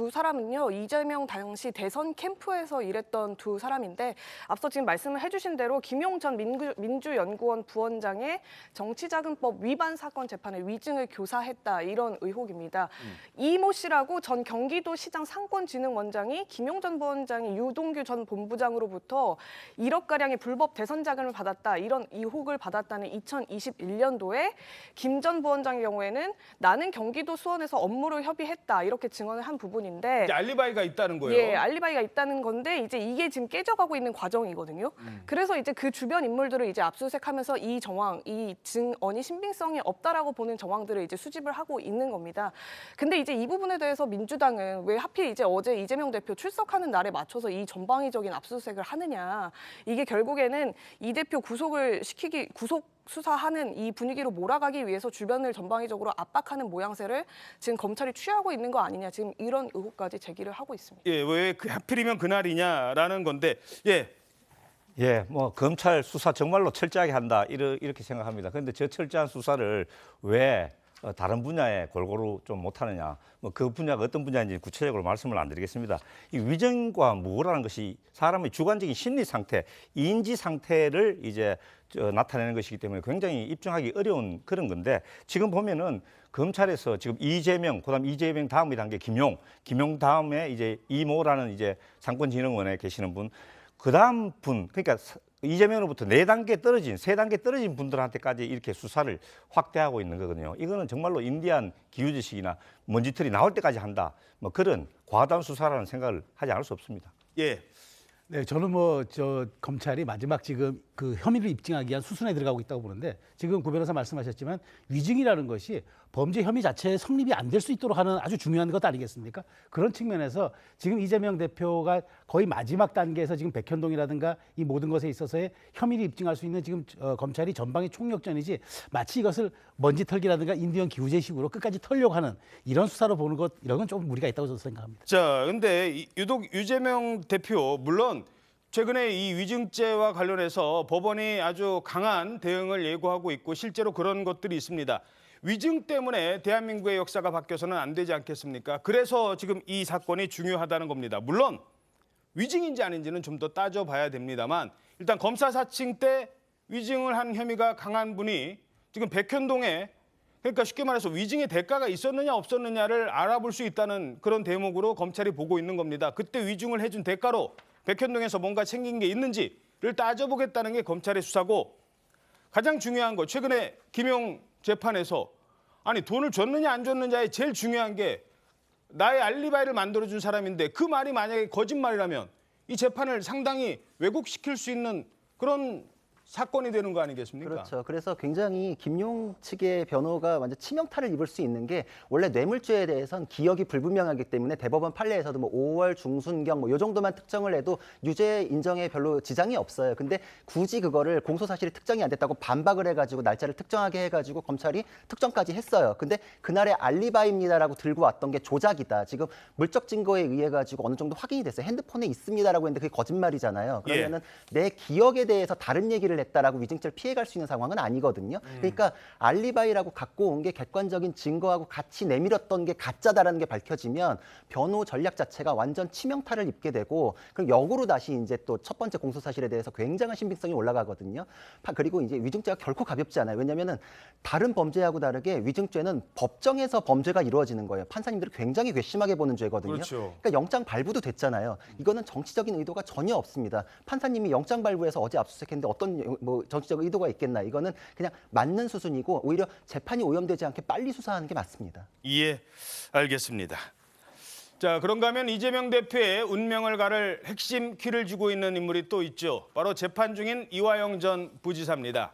사람은요, 이재명 당시 대선 캠프에서 일했던 두 사람인데 앞서 지금 말씀을 해주신 대로 김용 전 민주연구원 부원장의 정치자금법 위반 사건 재판에 위증을 교사했다 이런 의혹입니다. 이모 씨라고 전 경기도시장 상권진흥원장이 김용 전 부원장이 유동규 전 본부장으로부터 1억가량의 불법 대선 자금을 받았다 이런 의혹을 받았다는 2021년도에 김 전 부원장의 경우에는 나는 경기도 수원에서 업무를 협의했다 이렇게 증언을 한 부분인데 이제 알리바이가 있다는 거예요. 예, 알리바이가 있다는 건데 이제 이게 지금 깨져가고 있는 과정이거든요. 그래서 이제 그 주변 인물들을 이제 압수수색하면서 이 정황, 이 증언이 신빙성이 없다라고 보는 정황들을 이제 수집을 하고 있는 겁니다. 근데 이제 이 부분에 대해서 민주당은 왜 하필 이제 어제 이재명 대표 출석하는 날에 맞춰서 이 전방위적인 압수수색을 하느냐? 이게 결국에는 이 대표 구속 수사하는 이 분위기로 몰아가기 위해서 주변을 전방위적으로 압박하는 모양새를 지금 검찰이 취하고 있는 거 아니냐 지금 이런 의혹까지 제기를 하고 있습니다. 예, 왜 하필이면 그날이냐라는 건데 뭐 검찰 수사 정말로 철저하게 한다 이렇게 생각합니다. 그런데 저 철저한 수사를 왜 다른 분야에 골고루 좀 못하느냐, 뭐 그 분야가 어떤 분야인지 구체적으로 말씀을 안 드리겠습니다. 이 위증과 무고라는 것이 사람의 주관적인 심리 상태, 인지 상태를 이제 나타내는 것이기 때문에 굉장히 입증하기 어려운 그런 건데 지금 보면은 검찰에서 지금 이재명, 그다음 이재명 다음에 단계 김용 다음에 이제 이모라는 이제 상권진흥원에 계시는 분, 그다음 분 그러니까 이재명으로부터 4단계 떨어진, 3단계 떨어진 분들한테까지 이렇게 수사를 확대하고 있는 거거든요. 이거는 정말로 인디안 기후지식이나 먼지털이 나올 때까지 한다. 뭐 그런 과도한 수사라는 생각을 하지 않을 수 없습니다. 예. 네, 저는 검찰이 마지막 지금 그 혐의를 입증하기 위한 수순에 들어가고 있다고 보는데 지금 구 변호사 말씀하셨지만 위증이라는 것이 범죄 혐의 자체의 성립이 안 될 수 있도록 하는 아주 중요한 것 아니겠습니까? 그런 측면에서 지금 이재명 대표가 거의 마지막 단계에서 지금 백현동이라든가 이 모든 것에 있어서의 혐의를 입증할 수 있는 지금 검찰이 전방위 총력전이지 마치 이것을 먼지털기라든가 인디언 기후제식으로 끝까지 털려고 하는 이런 수사로 보는 것 이런 건 좀 무리가 있다고 저는 생각합니다. 자, 근데 이재명 대표 물론 최근에 이 위증죄와 관련해서 법원이 아주 강한 대응을 예고하고 있고 실제로 그런 것들이 있습니다. 위증 때문에 대한민국의 역사가 바뀌어서는 안 되지 않겠습니까? 그래서 지금 이 사건이 중요하다는 겁니다. 물론 위증인지 아닌지는 좀 더 따져봐야 됩니다만 일단 검사 사칭 때 위증을 한 혐의가 강한 분이 지금 백현동에 그러니까 쉽게 말해서 위증의 대가가 있었느냐 없었느냐를 알아볼 수 있다는 그런 대목으로 검찰이 보고 있는 겁니다. 그때 위증을 해준 대가로 백현동에서 뭔가 챙긴 게 있는지를 따져보겠다는 게 검찰의 수사고 가장 중요한 거 최근에 김용 재판에서 아니 돈을 줬느냐 안 줬느냐에 제일 중요한 게 나의 알리바이를 만들어준 사람인데 그 말이 만약에 거짓말이라면 이 재판을 상당히 왜곡시킬 수 있는 그런 사건이 되는 거 아니겠습니까? 그렇죠. 그래서 굉장히 김용 측의 변호가 완전 치명타를 입을 수 있는 게 원래 뇌물죄에 대해서는 기억이 불분명하기 때문에 대법원 판례에서도 뭐 5월 중순경 뭐 요 정도만 특정을 해도 유죄 인정에 별로 지장이 없어요. 근데 굳이 그거를 공소 사실이 특정이 안 됐다고 반박을 해가지고 날짜를 특정하게 해가지고 검찰이 특정까지 했어요. 근데 그날의 알리바이입니다라고 들고 왔던 게 조작이다. 지금 물적 증거에 의해 가지고 어느 정도 확인이 됐어요. 핸드폰에 있습니다라고 했는데 그게 거짓말이잖아요. 그러면은 내 기억에 대해서 다른 얘기를 했다라고 위증죄를 피해갈 수 있는 상황은 아니거든요. 그러니까 알리바이라고 갖고 온 게 객관적인 증거하고 같이 내밀었던 게 가짜다라는 게 밝혀지면 변호 전략 자체가 완전 치명타를 입게 되고 그럼 역으로 다시 이제 또 첫 번째 공소 사실에 대해서 굉장한 신빙성이 올라가거든요. 그리고 이제 위증죄가 결코 가볍지 않아요. 왜냐하면은 다른 범죄하고 다르게 위증죄는 법정에서 범죄가 이루어지는 거예요. 판사님들이 굉장히 괘씸하게 보는 죄거든요. 그렇죠. 그러니까 영장 발부도 됐잖아요. 이거는 정치적인 의도가 전혀 없습니다. 판사님이 영장 발부해서 어제 압수수색했는데 어떤 뭐 정치적 의도가 있겠나. 이거는 그냥 맞는 수순이고 오히려 재판이 오염되지 않게 빨리 수사하는 게 맞습니다. 예, 알겠습니다. 자, 그런가 하면 이재명 대표의 운명을 가를 핵심 키를 쥐고 있는 인물이 또 있죠. 바로 재판 중인 이화영 전 부지사입니다.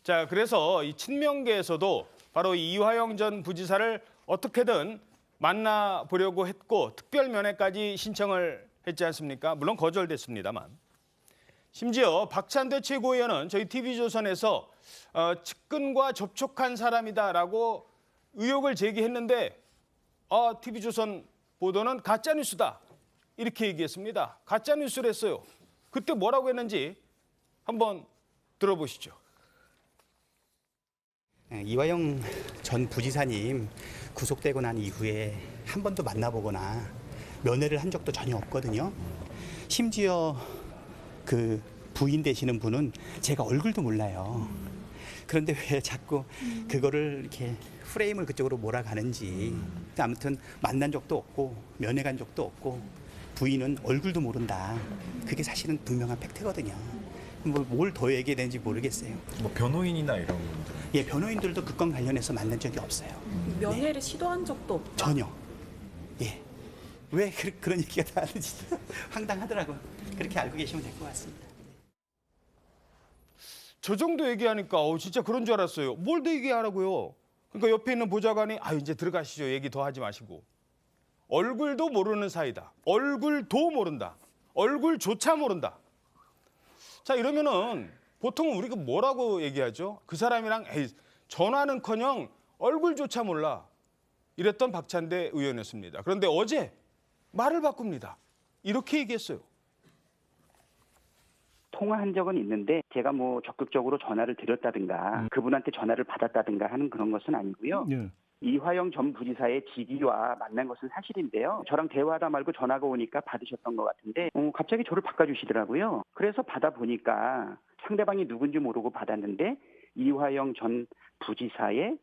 자, 그래서 이 친명계에서도 바로 이 이화영 전 부지사를 어떻게든 만나보려고 했고 특별 면회까지 신청을 했지 않습니까? 물론 거절됐습니다만. 심지어 박찬대 최고위원은 저희 TV조선에서 측근과 접촉한 사람이다라고 의혹을 제기했는데 TV조선 보도는 가짜뉴스다 이렇게 얘기했습니다. 가짜뉴스를 했어요. 그때 뭐라고 했는지 한번 들어보시죠. 이화영 전 부지사님 구속되고 난 이후에 한 번도 만나보거나 면회를 한 적도 전혀 없거든요. 심지어 그 부인 되시는 분은 제가 얼굴도 몰라요. 그런데 왜 자꾸 그거를 이렇게 프레임을 그쪽으로 몰아가는지. 아무튼 만난 적도 없고 면회 간 적도 없고 부인은 얼굴도 모른다. 그게 사실은 분명한 팩트거든요. 뭘 더 얘기해야 되는지 모르겠어요. 뭐 변호인이나 이런 분들? 예, 변호인들도 그 건 관련해서 만난 적이 없어요. 면회를 시도한 적도 없다. 전혀. 예. 왜 그런 얘기가 나는지 황당하더라고요. 그렇게 알고 계시면 될 것 같습니다. 저 정도 얘기하니까 진짜 그런 줄 알았어요. 뭘 더 얘기하라고요. 그러니까 옆에 있는 보좌관이 이제 들어가시죠. 얘기 더 하지 마시고. 얼굴도 모르는 사이다. 얼굴도 모른다. 얼굴조차 모른다. 자, 이러면은 보통은 우리가 뭐라고 얘기하죠? 그 사람이랑 전화는커녕 얼굴조차 몰라. 이랬던 박찬대 의원이었습니다. 그런데 어제 말을 바꿉니다. 이렇게 얘기했어요. 통화한 적은 있는데 제가 뭐 적극적으로 전화를 드렸다든가 그분한테 전화를 받았다든가 하는 그런 것은 아니고요. 이화영 전 부지사의 직위와 만난 것은 사실인데요. 저랑 대화하다 말고 전화가 오니까 받으셨던 것 같은데 갑자기 저를 바꿔주시더라고요. 그래서 받아보니까 상대방이 누군지 모르고 받았는데 이화영 전 부지사의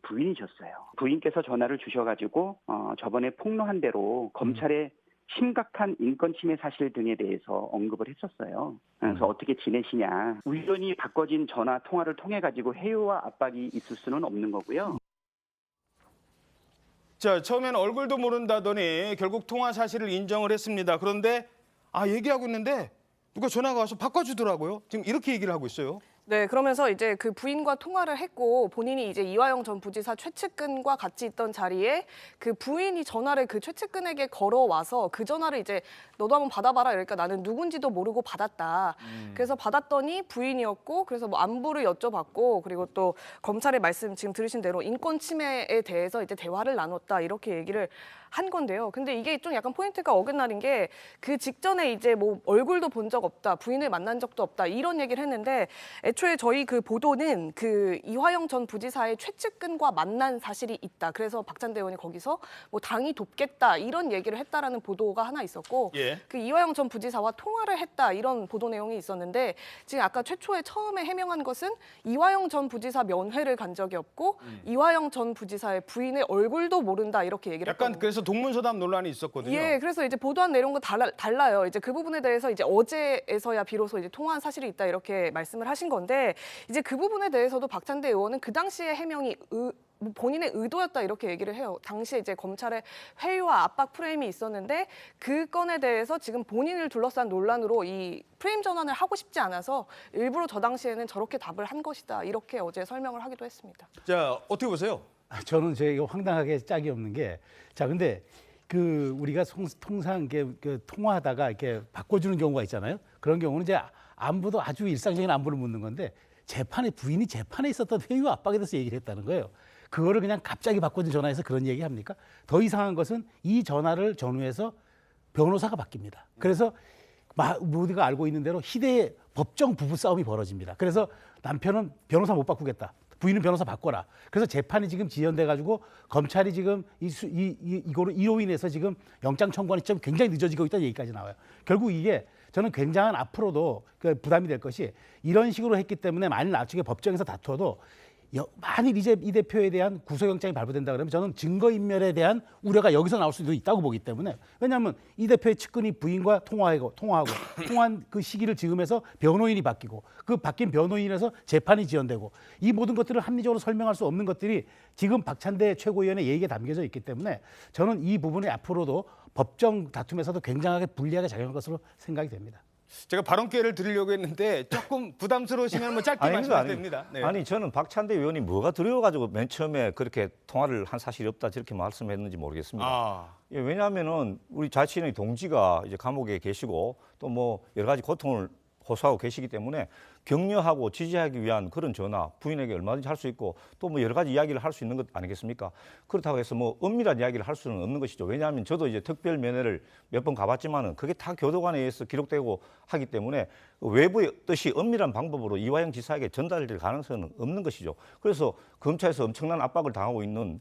부인이셨어요. 부인께서 전화를 주셔가지고 저번에 폭로한 대로 검찰에 심각한 인권 침해 사실 등에 대해서 언급을 했었어요. 그래서 어떻게 지내시냐. 우연히 바꿔진 전화 통화를 통해 가지고 해요와 압박이 있을 수는 없는 거고요. 자, 처음에는 얼굴도 모른다더니 결국 통화 사실을 인정을 했습니다. 그런데 얘기하고 있는데 누가 전화가 와서 바꿔주더라고요. 지금 이렇게 얘기를 하고 있어요. 네, 그러면서 이제 그 부인과 통화를 했고 본인이 이제 이화영 전 부지사 최측근과 같이 있던 자리에 그 부인이 전화를 그 최측근에게 걸어와서 그 전화를 이제 너도 한번 받아봐라 이러니까 나는 누군지도 모르고 받았다. 그래서 받았더니 부인이었고 그래서 뭐 안부를 여쭤봤고 그리고 또 검찰의 말씀 지금 들으신 대로 인권 침해에 대해서 이제 대화를 나눴다 이렇게 얘기를 한 건데요. 근데 이게 좀 약간 포인트가 어긋나는 게 그 직전에 이제 뭐 얼굴도 본 적 없다, 부인을 만난 적도 없다 이런 얘기를 했는데 애초에 저희 그 보도는 그 이화영 전 부지사의 최측근과 만난 사실이 있다. 그래서 박찬대 의원이 거기서 뭐 당이 돕겠다 이런 얘기를 했다라는 보도가 하나 있었고 예. 그 이화영 전 부지사와 통화를 했다 이런 보도 내용이 있었는데 지금 아까 최초에 처음에 해명한 것은 이화영 전 부지사 면회를 간 적이 없고 이화영 전 부지사의 부인의 얼굴도 모른다 이렇게 얘기를 약간 했거든요. 그래서 동문서답 논란이 있었거든요. 예, 그래서 이제 보도한 내용과 달라요. 이제 그 부분에 대해서 이제 어제에서야 비로소 이제 통화한 사실이 있다 이렇게 말씀을 하신 건데 이제 그 부분에 대해서도 박찬대 의원은 그 당시의 해명이 본인의 의도였다 이렇게 얘기를 해요. 당시에 이제 검찰의 회유와 압박 프레임이 있었는데 그 건에 대해서 지금 본인을 둘러싼 논란으로 이 프레임 전환을 하고 싶지 않아서 일부러 저 당시에는 저렇게 답을 한 것이다 이렇게 어제 설명을 하기도 했습니다. 자, 어떻게 보세요? 저는 이거 황당하게 짝이 없는 게, 자, 근데 그 우리가 통상 이렇게 통화하다가 이렇게 바꿔주는 경우가 있잖아요. 그런 경우는 이제 안부도 아주 일상적인 안부를 묻는 건데 부인이 재판에 있었던 회유 압박에 대해서 얘기를 했다는 거예요. 그거를 그냥 갑자기 바꿔준 전화해서 그런 얘기 합니까? 더 이상한 것은 이 전화를 전후해서 변호사가 바뀝니다. 그래서 모두가 알고 있는 대로 희대의 법정 부부싸움이 벌어집니다. 그래서 남편은 변호사 못 바꾸겠다. 부인은 변호사 바꿔라. 그래서 재판이 지금 지연돼 가지고 검찰이 지금 이로 인해서 지금 영장 청구하는 시점이 굉장히 늦어지고 있다는 얘기까지 나와요. 결국 이게 저는 굉장한 앞으로도 부담이 될 것이 이런 식으로 했기 때문에 만일 나중에 법정에서 다투어도 만일 이제 이 대표에 대한 구속영장이 발부된다 그러면 저는 증거인멸에 대한 우려가 여기서 나올 수도 있다고 보기 때문에, 왜냐하면 이 대표의 측근이 부인과 통화한 그 시기를 지금해서 변호인이 바뀌고 그 바뀐 변호인에서 재판이 지연되고 이 모든 것들을 합리적으로 설명할 수 없는 것들이 지금 박찬대 최고위원의 얘기에 담겨져 있기 때문에 저는 이 부분이 앞으로도 법정 다툼에서도 굉장하게 불리하게 작용할 것으로 생각이 됩니다. 제가 발언 기회를 드리려고 했는데 조금 부담스러우시면 뭐 짧게 말씀하셔도 됩니다. 네. 아니 저는 박찬대 의원이 뭐가 두려워가지고 맨 처음에 그렇게 통화를 한 사실이 없다 저렇게 말씀했는지 모르겠습니다. 예, 왜냐하면은 우리 자신의 동지가 이제 감옥에 계시고 또 뭐 여러 가지 고통을 호소하고 계시기 때문에 격려하고 지지하기 위한 그런 전화 부인에게 얼마든지 할 수 있고 또 뭐 여러 가지 이야기를 할 수 있는 것 아니겠습니까? 그렇다고 해서 뭐 은밀한 이야기를 할 수는 없는 것이죠. 왜냐하면 저도 이제 특별 면회를 몇 번 가봤지만은 그게 다 교도관에 의해서 기록되고 하기 때문에 외부의 뜻이 은밀한 방법으로 이화영 지사에게 전달될 가능성은 없는 것이죠. 그래서 검찰에서 엄청난 압박을 당하고 있는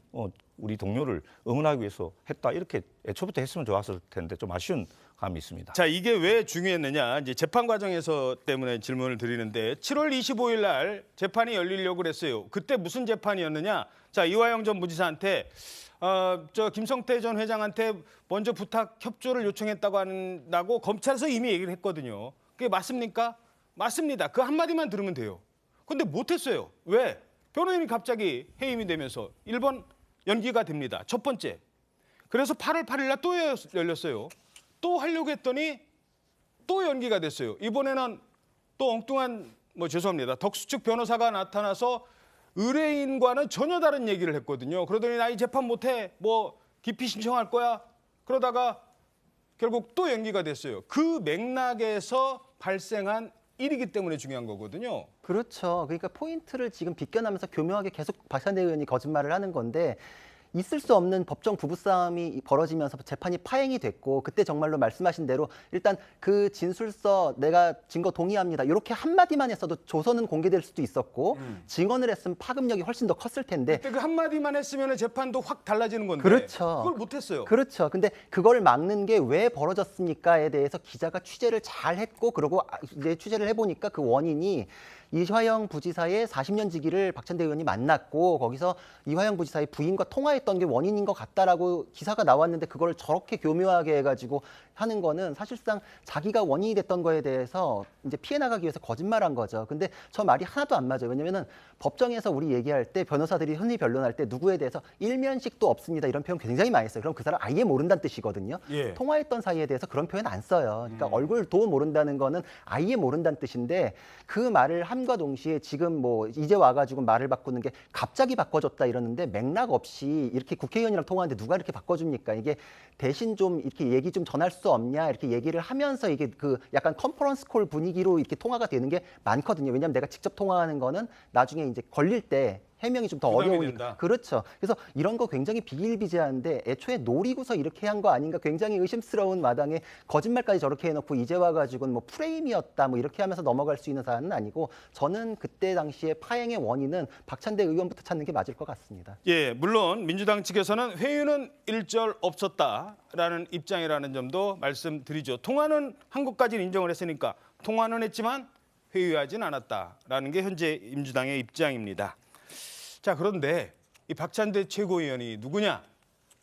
우리 동료를 응원하기 위해서 했다 이렇게 애초부터 했으면 좋았을 텐데 좀 아쉬운 감이 있습니다. 자, 이게 왜 중요했느냐? 이제 재판 과정에서 때문에 질문을 드리는데 7월 25일 날 재판이 열리려고 그랬어요. 그때 무슨 재판이었느냐? 자, 이화영 전 부지사한테 김성태 전 회장한테 먼저 부탁 협조를 요청했다고 한다고 검찰에서 이미 얘기를 했거든요. 그게 맞습니까? 맞습니다. 그 한마디만 들으면 돼요. 근데 못했어요. 왜? 변호인이 갑자기 해임이 되면서 1번 연기가 됩니다. 첫 번째. 그래서 8월 8일 날 또 열렸어요. 또 하려고 했더니 또 연기가 됐어요. 이번에는 또 엉뚱한 죄송합니다. 덕수 측 변호사가 나타나서 의뢰인과는 전혀 다른 얘기를 했거든요. 그러더니 나 이 재판 못해. 뭐 기피 신청할 거야. 그러다가 결국 또 연기가 됐어요. 그 맥락에서 발생한 일이기 때문에 중요한 거거든요. 그렇죠. 그러니까 포인트를 지금 비껴나면서 교묘하게 계속 박찬대 의원이 거짓말을 하는 건데 있을 수 없는 법정 부부싸움이 벌어지면서 재판이 파행이 됐고 그때 정말로 말씀하신 대로 일단 그 진술서 내가 증거 동의합니다. 이렇게 한마디만 했어도 조서는 공개될 수도 있었고 증언을 했으면 파급력이 훨씬 더 컸을 텐데 그때 그 한마디만 했으면 재판도 확 달라지는 건데 그렇죠. 그걸 못했어요. 그렇죠. 근데 그걸 막는 게 왜 벌어졌습니까에 대해서 기자가 취재를 잘 했고 그러고 이제 취재를 해보니까 그 원인이 이화영 부지사의 40년 지기를 박찬대 의원이 만났고 거기서 이화영 부지사의 부인과 통화했던 게 원인인 것 같다라고 기사가 나왔는데 그걸 저렇게 교묘하게 해가지고 하는 거는 사실상 자기가 원인이 됐던 거에 대해서 이제 피해 나가기 위해서 거짓말한 거죠. 근데 저 말이 하나도 안 맞아요. 왜냐면은 법정에서 우리 얘기할 때 변호사들이 흔히 변론할 때 누구에 대해서 일면식도 없습니다 이런 표현 굉장히 많이 써요. 그럼 그 사람 아예 모른다는 뜻이거든요. 예. 통화했던 사이에 대해서 그런 표현 안 써요. 그러니까 얼굴도 모른다는 거는 아예 모른다는 뜻인데 그 말을 함과 동시에 지금 뭐 이제 와가지고 말을 바꾸는 게 갑자기 바꿔줬다 이러는데 맥락 없이 이렇게 국회의원이랑 통화하는데 누가 이렇게 바꿔줍니까? 이게 대신 좀 이렇게 얘기 좀 전할 수 없냐 이렇게 얘기를 하면서 이게 그 약간 컨퍼런스 콜 분위기로 이렇게 통화가 되는 게 많거든요. 왜냐하면 내가 직접 통화하는 거는 나중에 이제 걸릴 때 해명이 좀 더 부담이 어려우니까. 된다. 그렇죠. 그래서 이런 거 굉장히 비일비재한데 애초에 노리고서 이렇게 한 거 아닌가 굉장히 의심스러운 마당에 거짓말까지 저렇게 해놓고 이제 와가지고는 뭐 프레임이었다 뭐 이렇게 하면서 넘어갈 수 있는 사안은 아니고 저는 그때 당시에 파행의 원인은 박찬대 의원부터 찾는 게 맞을 것 같습니다. 예, 물론 민주당 측에서는 회유는 일절 없었다라는 입장이라는 점도 말씀드리죠. 통화는 한 것까지는 인정을 했으니까 통화는 했지만 회유하진 않았다라는 게 현재 민주당의 입장입니다. 자, 그런데 이 박찬대 최고위원이 누구냐?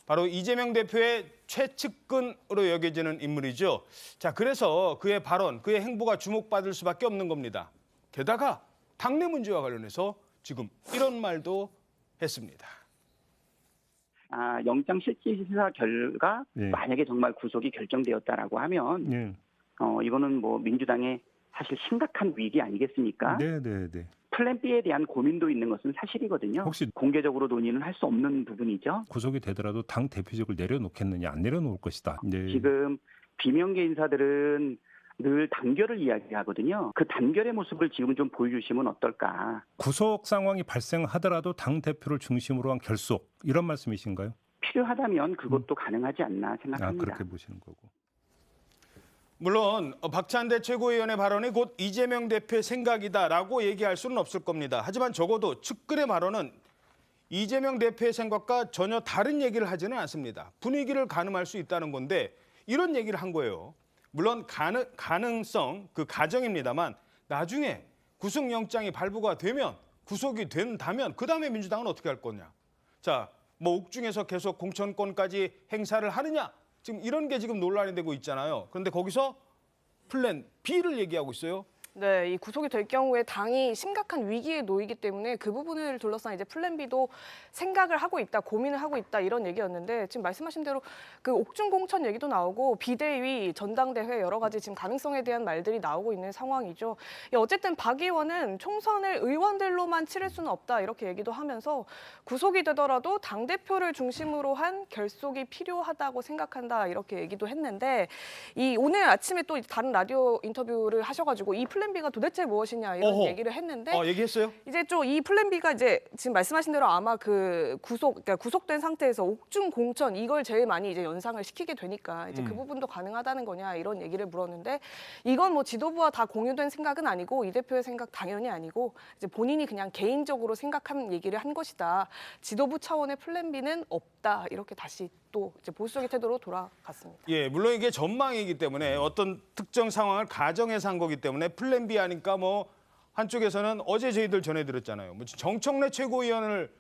바로 이재명 대표의 최측근으로 여겨지는 인물이죠. 자, 그래서 그의 발언, 그의 행보가 주목받을 수밖에 없는 겁니다. 게다가 당내 문제와 관련해서 지금 이런 말도 했습니다. 영장 실질심사 결과 예. 만약에 정말 구속이 결정되었다라고 하면 예. 이거는 뭐 민주당의 사실 심각한 위기 아니겠습니까? 네. 플랜 B에 대한 고민도 있는 것은 사실이거든요. 혹시 공개적으로 논의는 할 수 없는 부분이죠. 구속이 되더라도 당 대표직을 내려놓겠느냐, 안 내려놓을 것이다. 네. 지금 비명계 인사들은 늘 단결을 이야기하거든요. 그 단결의 모습을 지금 좀 보여주시면 어떨까. 구속 상황이 발생하더라도 당 대표를 중심으로 한 결속 이런 말씀이신가요? 필요하다면 그것도 가능하지 않나 생각합니다. 그렇게 보시는 거고. 물론 박찬대 최고위원의 발언이 곧 이재명 대표의 생각이다라고 얘기할 수는 없을 겁니다. 하지만 적어도 측근의 발언은 이재명 대표의 생각과 전혀 다른 얘기를 하지는 않습니다. 분위기를 가늠할 수 있다는 건데 이런 얘기를 한 거예요. 물론 가능성, 그 가정입니다만 나중에 구속영장이 발부가 되면 구속이 된다면 그다음에 민주당은 어떻게 할 거냐. 자, 뭐 옥중에서 계속 공천권까지 행사를 하느냐. 지금 이런 게 지금 논란이 되고 있잖아요. 그런데 거기서 플랜 B를 얘기하고 있어요. 네, 이 구속이 될 경우에 당이 심각한 위기에 놓이기 때문에 그 부분을 둘러싼 이제 플랜 B도 생각을 하고 있다, 고민을 하고 있다 이런 얘기였는데 지금 말씀하신 대로 그 옥중 공천 얘기도 나오고 비대위, 전당대회 여러 가지 지금 가능성에 대한 말들이 나오고 있는 상황이죠. 어쨌든 박 의원은 총선을 의원들로만 치를 수는 없다 이렇게 얘기도 하면서 구속이 되더라도 당대표를 중심으로 한 결속이 필요하다고 생각한다 이렇게 얘기도 했는데 이 오늘 아침에 또 다른 라디오 인터뷰를 하셔가지고 이 플랜 B가 도대체 무엇이냐 이런 얘기를 했는데 얘기했어요? 이제 좀 이 플랜 B가 이제 지금 말씀하신 대로 아마 그 그러니까 구속된 상태에서 옥중 공천 이걸 제일 많이 이제 연상을 시키게 되니까 이제 그 부분도 가능하다는 거냐 이런 얘기를 물었는데 이건 뭐 지도부와 다 공유된 생각은 아니고 이 대표의 생각 당연히 아니고 이제 본인이 그냥 개인적으로 생각한 얘기를 한 것이다. 지도부 차원의 플랜 B는 없다 이렇게 다시 또 이제 보수적인 태도로 돌아갔습니다. 예, 물론 이게 전망이기 때문에 어떤 특정 상황을 가정해서 한 거기 때문에 플랜 B 하니까 뭐 한쪽에서는 어제 저희들 전해드렸잖아요. 뭐 정청래 최고위원을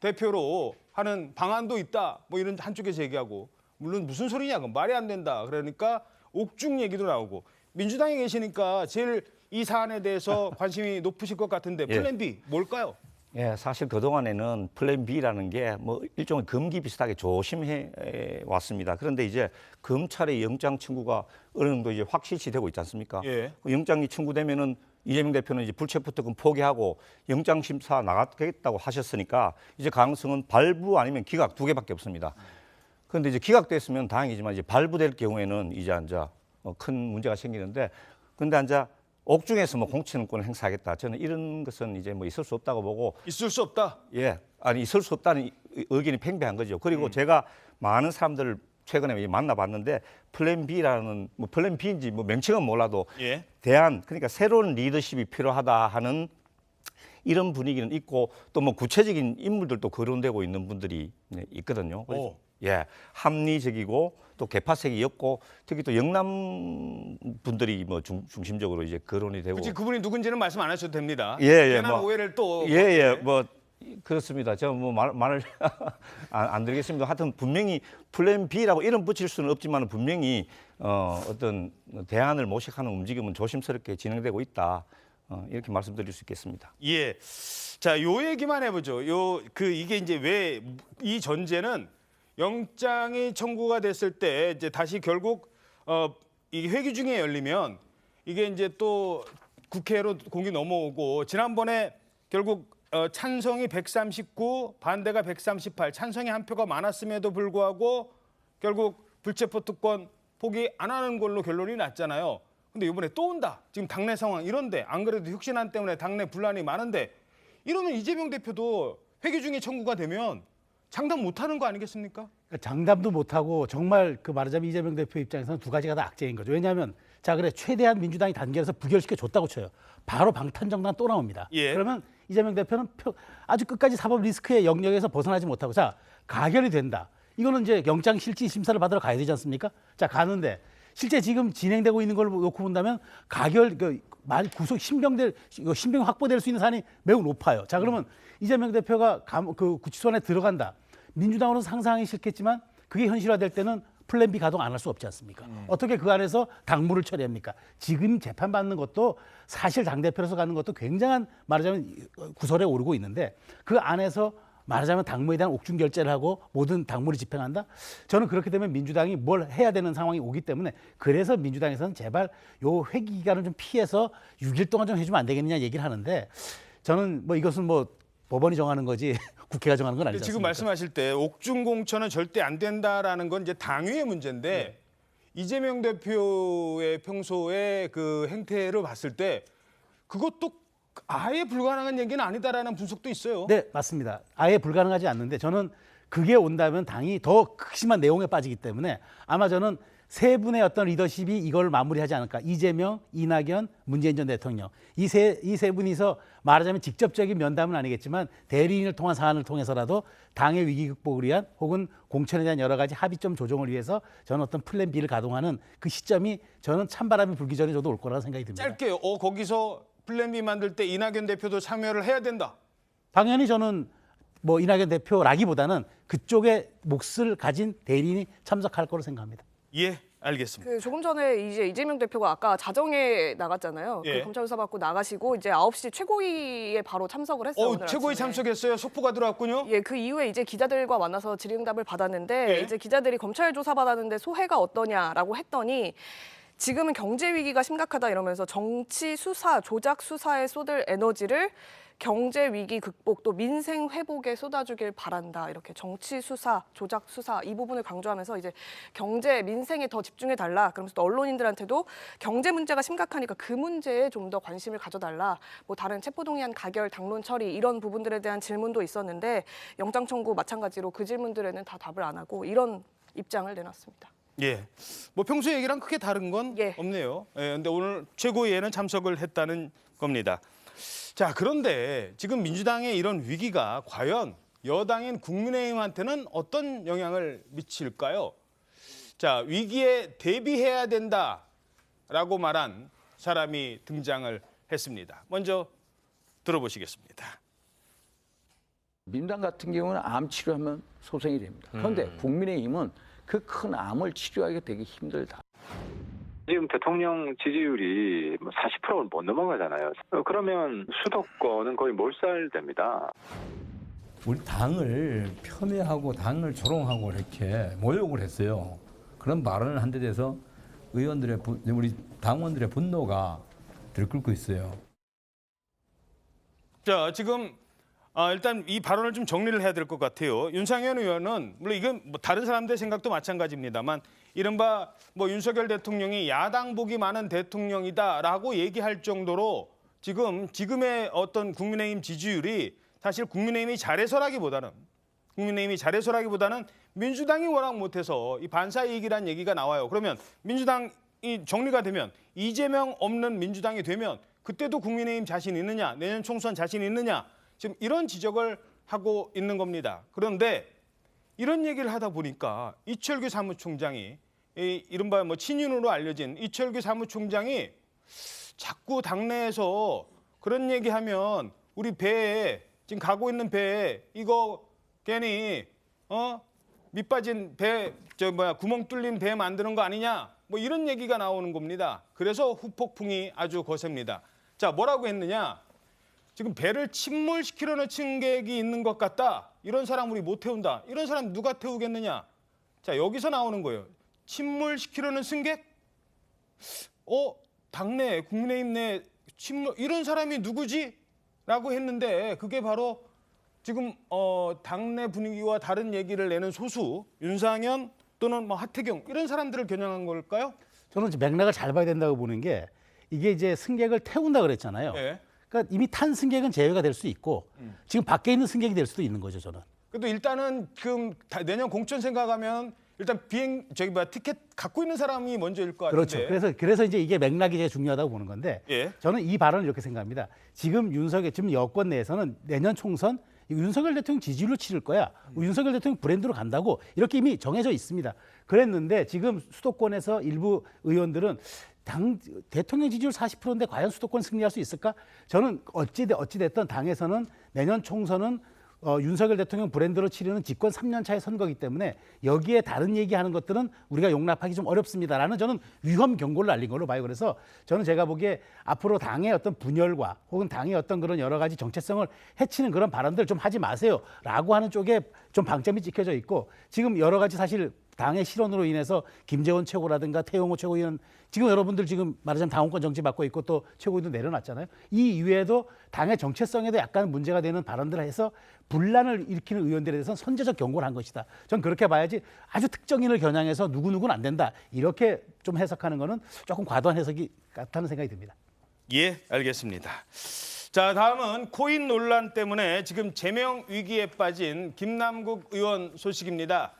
대표로 하는 방안도 있다. 뭐 이런 한쪽에서 얘기하고 물론 무슨 소리냐, 그건 말이 안 된다. 그러니까 옥중 얘기도 나오고 민주당에 계시니까 제일 이 사안에 대해서 관심이 높으실 것 같은데 플랜 B 뭘까요? 예, 사실 그동안에는 플랜 B라는 게 뭐 일종의 금기 비슷하게 조심해 왔습니다. 그런데 이제 검찰의 영장 청구가 어느 정도 이제 확실시 되고 있지 않습니까? 예. 그 영장이 청구되면은 이재명 대표는 이제 불체포 특권 포기하고 영장 심사 나가겠다고 하셨으니까 이제 가능성은 발부 아니면 기각 두 개밖에 없습니다. 그런데 이제 기각됐으면 다행이지만 이제 발부될 경우에는 이제 큰 문제가 생기는데 근데 옥중에서 뭐 공천권을 행사하겠다. 저는 이런 것은 이제 뭐 있을 수 없다고 보고. 있을 수 없다? 예. 아니, 있을 수 없다는 의견이 팽배한 거죠. 그리고 제가 많은 사람들을 최근에 만나봤는데 플랜 B라는 뭐 플랜 B인지 뭐 명칭은 몰라도 예. 그러니까 새로운 리더십이 필요하다 하는 이런 분위기는 있고 또 뭐 구체적인 인물들도 거론되고 있는 분들이 있거든요. 그래서 예, 합리적이고 또 개파색이 없고 특히 또 영남 분들이 뭐 중심적으로 이제 거론이 되고. 굳이 그분이 누군지는 말씀 안 하셔도 됩니다. 예, 괜한 오해를 또. 뭐 그렇습니다. 제가 뭐 말을 안 드리겠습니다. 하여튼 분명히 플랜 B라고 이름 붙일 수는 없지만 분명히 어떤 대안을 모색하는 움직임은 조심스럽게 진행되고 있다. 이렇게 말씀드릴 수 있겠습니다. 예. 자, 요 얘기만 해보죠. 이게 이제 왜 이 전제는 영장이 청구가 됐을 때 이제 다시 결국 이 회기 중에 열리면 이게 이제 또 국회로 공이 넘어오고 지난번에 결국 찬성이 139, 반대가 138, 찬성이 한 표가 많았음에도 불구하고 결국 불체포 특권 포기 안 하는 걸로 결론이 났잖아요. 근데 이번에 또 온다. 지금 당내 상황 이런데 안 그래도 혁신안 때문에 당내 분란이 많은데 이러면 이재명 대표도 회계 중에 청구가 되면 장담 못하는 거 아니겠습니까? 그러니까 장담도 못하고 정말 그 말하자면 이재명 대표 입장에서는 두 가지가 다 악재인 거죠. 왜냐하면 자 그래 최대한 민주당이 단결해서 부결시켜 줬다고 쳐요. 바로 방탄정당 또 나옵니다. 예. 그러면 이재명 대표는 아주 끝까지 사법 리스크의 영역에서 벗어나지 못하고 자 가결이 된다. 이거는 이제 영장 실질 심사를 받으러 가야 되지 않습니까? 자 가는데 실제 지금 진행되고 있는 걸 놓고 본다면 가결 구속 신병 확보될 수 있는 사안이 매우 높아요. 자 그러면 이재명 대표가 그 구치소 안에 들어간다. 민주당으로는 상상하기 싫겠지만 그게 현실화될 때는 플랜 B 가동 안 할 수 없지 않습니까? 어떻게 그 안에서 당무를 처리합니까? 지금 재판받는 것도 사실 당대표로서 가는 것도 굉장한 말하자면 구설에 오르고 있는데 그 안에서 말하자면 당무에 대한 옥중 결재를 하고 모든 당무를 집행한다? 저는 그렇게 되면 민주당이 뭘 해야 되는 상황이 오기 때문에 그래서 민주당에서는 제발 요 회기 기간을 좀 피해서 6일 동안 좀 해주면 안 되겠느냐 얘기를 하는데 저는 뭐 이것은 뭐 법원이 정하는 거지 국회가 정하는 건 아니지 않습니까? 지금 말씀하실 때 옥중 공천은 절대 안 된다라는 건 이제 당위의 문제인데 이재명 대표의 평소의 그 행태를 봤을 때 그것도 아예 불가능한 얘기는 아니다라는 분석도 있어요. 네, 맞습니다. 아예 불가능하지 않는데 저는 그게 온다면 당이 더 극심한 내용에 빠지기 때문에 아마 저는 세 분의 어떤 리더십이 이걸 마무리하지 않을까. 이재명, 이낙연, 문재인 전 대통령. 이 세 분이서 말하자면 직접적인 면담은 아니겠지만 대리인을 통한 사안을 통해서라도 당의 위기 극복을 위한 혹은 공천에 대한 여러 가지 합의점 조정을 위해서 저는 어떤 플랜 B를 가동하는 그 시점이 저는 찬바람이 불기 전에 저도 올 거라고 생각이 듭니다. 짧게요. 거기서 플랜 B 만들 때 이낙연 대표도 참여를 해야 된다. 당연히 저는 뭐 이낙연 대표라기보다는 그쪽에 몫을 가진 대리인이 참석할 거로 생각합니다. 예, 알겠습니다. 조금 전에 이제 이재명 대표가 아까 자정에 나갔잖아요. 예. 그 검찰 수사 받고 나가시고 이제 9시 최고위에 바로 참석을 했어요. 오늘 최고위 아침에. 참석했어요. 속보가 들어왔군요. 예, 그 이후에 이제 기자들과 만나서 질의응답을 받았는데 예. 이제 기자들이 검찰 조사 받았는데 소회가 어떠냐라고 했더니 지금은 경제 위기가 심각하다 이러면서 정치 수사, 조작 수사에 쏟을 에너지를 경제 위기 극복 또 민생 회복에 쏟아주길 바란다. 이렇게 정치 수사, 조작 수사 이 부분을 강조하면서 이제 경제 민생에 더 집중해 달라. 그러면서 또 언론인들한테도 경제 문제가 심각하니까 그 문제에 좀 더 관심을 가져달라. 뭐 다른 체포동의안 가결, 당론 처리 이런 부분들에 대한 질문도 있었는데 영장 청구 마찬가지로 그 질문들에는 다 답을 안 하고 이런 입장을 내놨습니다. 예, 뭐 평소 얘기랑 크게 다른 건 예. 없네요. 예, 근데 오늘 최고위에는 참석을 했다는 겁니다. 자, 그런데 지금 민주당의 이런 위기가 과연 여당인 국민의힘한테는 어떤 영향을 미칠까요? 자, 위기에 대비해야 된다라고 말한 사람이 등장을 했습니다. 먼저 들어보시겠습니다. 민주당 같은 경우는 암 치료하면 소생이 됩니다. 그런데 국민의힘은 그 큰 암을 치료하기가 되게 힘들다. 지금 대통령 지지율이 40%를 못 넘어가잖아요. 그러면 수도권은 거의 몰살됩니다. 우리 당을 폄훼하고 당을 조롱하고 이렇게 모욕을 했어요. 그런 발언을 한 데 대해서 우리 당원들의 분노가 들끓고 있어요. 자, 지금 일단 이 발언을 좀 정리를 해야 될 것 같아요. 윤상현 의원은 물론 이건 뭐 다른 사람들의 생각도 마찬가지입니다만 이른바 뭐 윤석열 대통령이 야당복이 많은 대통령이다라고 얘기할 정도로 지금의 어떤 국민의힘 지지율이 사실 국민의힘이 잘해서라기보다는 민주당이 워낙 못해서 이 반사이익이라는 얘기가 나와요. 그러면 민주당이 정리가 되면 이재명 없는 민주당이 되면 그때도 국민의힘 자신 있느냐, 내년 총선 자신 있느냐, 지금 이런 지적을 하고 있는 겁니다. 그런데 이런 얘기를 하다 보니까 이철규 사무총장이 이른바 뭐 친윤으로 알려진 이철규 사무총장이 자꾸 당내에서 그런 얘기하면 우리 배에 지금 가고 있는 배에 이거 괜히 밑 빠진 배 구멍 뚫린 배 만드는 거 아니냐 뭐 이런 얘기가 나오는 겁니다. 그래서 후폭풍이 아주 거셉니다. 자, 뭐라고 했느냐? 지금 배를 침몰시키려는 승객이 있는 것 같다. 이런 사람 우리 못 태운다. 이런 사람 누가 태우겠느냐? 자, 여기서 나오는 거예요. 침몰시키려는 승객? 당내 국민의힘 내 침몰 이런 사람이 누구지? 라고 했는데 그게 바로 지금 당내 분위기와 다른 얘기를 내는 소수 윤상현 또는 뭐 하태경 이런 사람들을 겨냥한 걸까요? 저는 맥락을 잘 봐야 된다고 보는 게 이게 이제 승객을 태운다 그랬잖아요. 예. 그러니까 이미 탄 승객은 제외가 될 수 있고 지금 밖에 있는 승객이 될 수도 있는 거죠, 저는. 그래도 일단은 지금 내년 공천 생각하면 일단 티켓 갖고 있는 사람이 먼저일 것 같은데. 그렇죠. 그래서 이제 이게 맥락이 제일 중요하다고 보는 건데 예. 저는 이 발언을 이렇게 생각합니다. 지금 여권 내에서는 내년 총선 윤석열 대통령 지지율로 치를 거야. 윤석열 대통령 브랜드로 간다고 이렇게 이미 정해져 있습니다. 그랬는데 지금 수도권에서 일부 의원들은 대통령 지지율 40%인데 과연 수도권 승리할 수 있을까? 저는 어찌됐든 당에서는 내년 총선은 윤석열 대통령 브랜드로 치르는 집권 3년 차의 선거이기 때문에 여기에 다른 얘기하는 것들은 우리가 용납하기 좀 어렵습니다라는 저는 위험 경고를 날린 걸로 봐요. 그래서 저는 제가 보기에 앞으로 당의 어떤 분열과 혹은 당의 어떤 그런 여러 가지 정체성을 해치는 그런 발언들 좀 하지 마세요라고 하는 쪽에 좀 방점이 찍혀져 있고 지금 여러 가지 사실 당의 실언으로 인해서 김재원 최고라든가 태용호 최고위원 지금 여러분들 지금 말하자면 당원권 정지 받고 있고 또 최고위도 내려놨잖아요. 이 이외에도 당의 정체성에도 약간 문제가 되는 발언들을 해서 분란을 일으키는 의원들에 대해서는 선제적 경고를 한 것이다. 전 그렇게 봐야지 아주 특정인을 겨냥해서 누구누구는 안 된다. 이렇게 좀 해석하는 거는 조금 과도한 해석이 같다는 생각이 듭니다. 예, 알겠습니다. 자, 다음은 코인 논란 때문에 지금 제명 위기에 빠진 김남국 의원 소식입니다.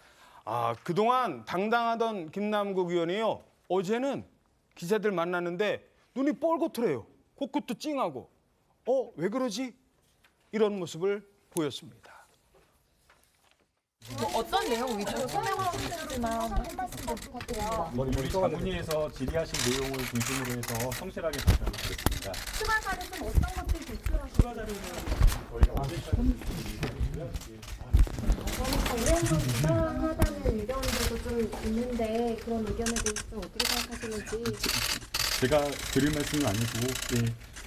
그동안 당당하던 김남국 의원이요. 어제는 기자들 만났는데 눈이 뻘겋더래요. 코끝도 찡하고. 왜 그러지? 이런 모습을 보였습니다. 어떤 내용 위주로 설명하고 싶지만 한 말씀 좀 부탁드립니다. 우리 자문위에서 질의하신 내용을 중심으로 해서 성실하게 답변드리겠습니다. 추가 자료는 어떤 것들이 제출하셨어요? 추가 자료는 저희가 정례에서 부당하다는 의견들도 좀 있는데 그런 의견에 대해서 좀 어떻게 생각하시는지. 제가 드릴 말씀은 아니고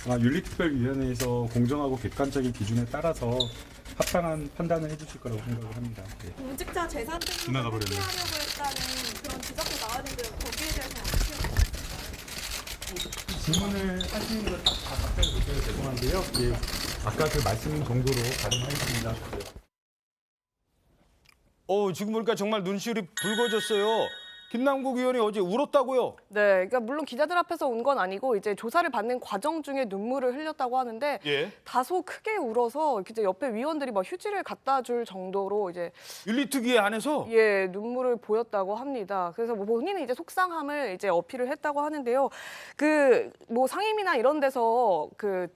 아마 윤리특별위원회에서 공정하고 객관적인 기준에 따라서 합당한 판단을 해주실 거라고 생각을 합니다. 공직자 재산 등을 회피하려고 했다는 그런 지적도 나왔는데 거기에 대해서 어떻게 질문을 하시는 것 다 답변 못해서 죄송한데요. 아까 그 말씀 정도로 가름하겠습니다. 지금 보니까 정말 눈시울이 붉어졌어요. 김남국 의원이 어제 울었다고요? 네, 그러니까 물론 기자들 앞에서 운 건 아니고 이제 조사를 받는 과정 중에 눈물을 흘렸다고 하는데 예. 다소 크게 울어서 이제 옆에 위원들이 막 휴지를 갖다 줄 정도로 이제 윤리특위에 안에서 눈물을 보였다고 합니다. 그래서 뭐 본인은 이제 속상함을 이제 어필을 했다고 하는데요. 그 뭐 상임이나 이런 데서 그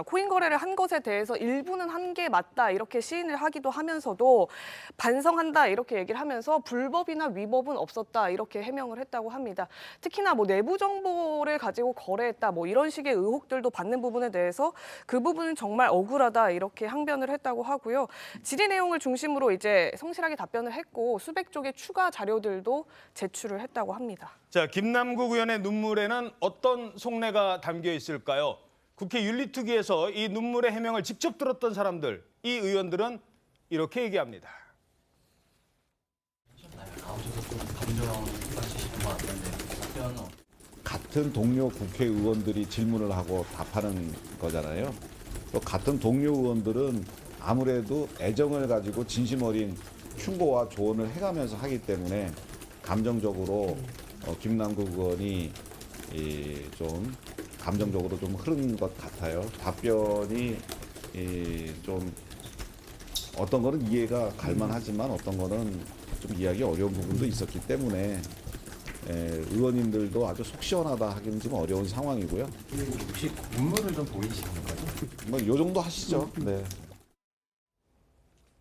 코인 거래를 한 것에 대해서 일부는 한 게 맞다 이렇게 시인을 하기도 하면서도 반성한다 이렇게 얘기를 하면서 불법이나 위법은 없었다 이렇게 해명을 했다고 합니다. 특히나 뭐 내부 정보를 가지고 거래했다 뭐 이런 식의 의혹들도 받는 부분에 대해서 그 부분은 정말 억울하다 이렇게 항변을 했다고 하고요. 질의 내용을 중심으로 이제 성실하게 답변을 했고 수백 쪽의 추가 자료들도 제출을 했다고 합니다. 자, 김남국 의원의 눈물에는 어떤 속내가 담겨 있을까요? 국회 윤리특위에서 이 눈물의 해명을 직접 들었던 사람들, 이 의원들은 이렇게 얘기합니다. 같은 동료 국회의원들이 질문을 하고 답하는 거잖아요. 또 같은 동료 의원들은 아무래도 애정을 가지고 진심 어린 충고와 조언을 해가면서 하기 때문에 감정적으로 김남국 의원이 좀 감정적으로 좀 흐른 것 같아요. 답변이 좀 어떤 거는 이해가 갈만하지만 어떤 거는 좀 이해하기 어려운 부분도 있었기 때문에 의원님들도 아주 속 시원하다 하기는 좀 어려운 상황이고요. 혹시 눈물을 좀 보이시는 거죠? 뭐 요 정도 하시죠. 네.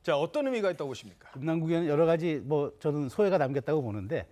자, 어떤 의미가 있다고 보십니까? 김남국 의원은 여러 가지 저는 소회가 남겼다고 보는데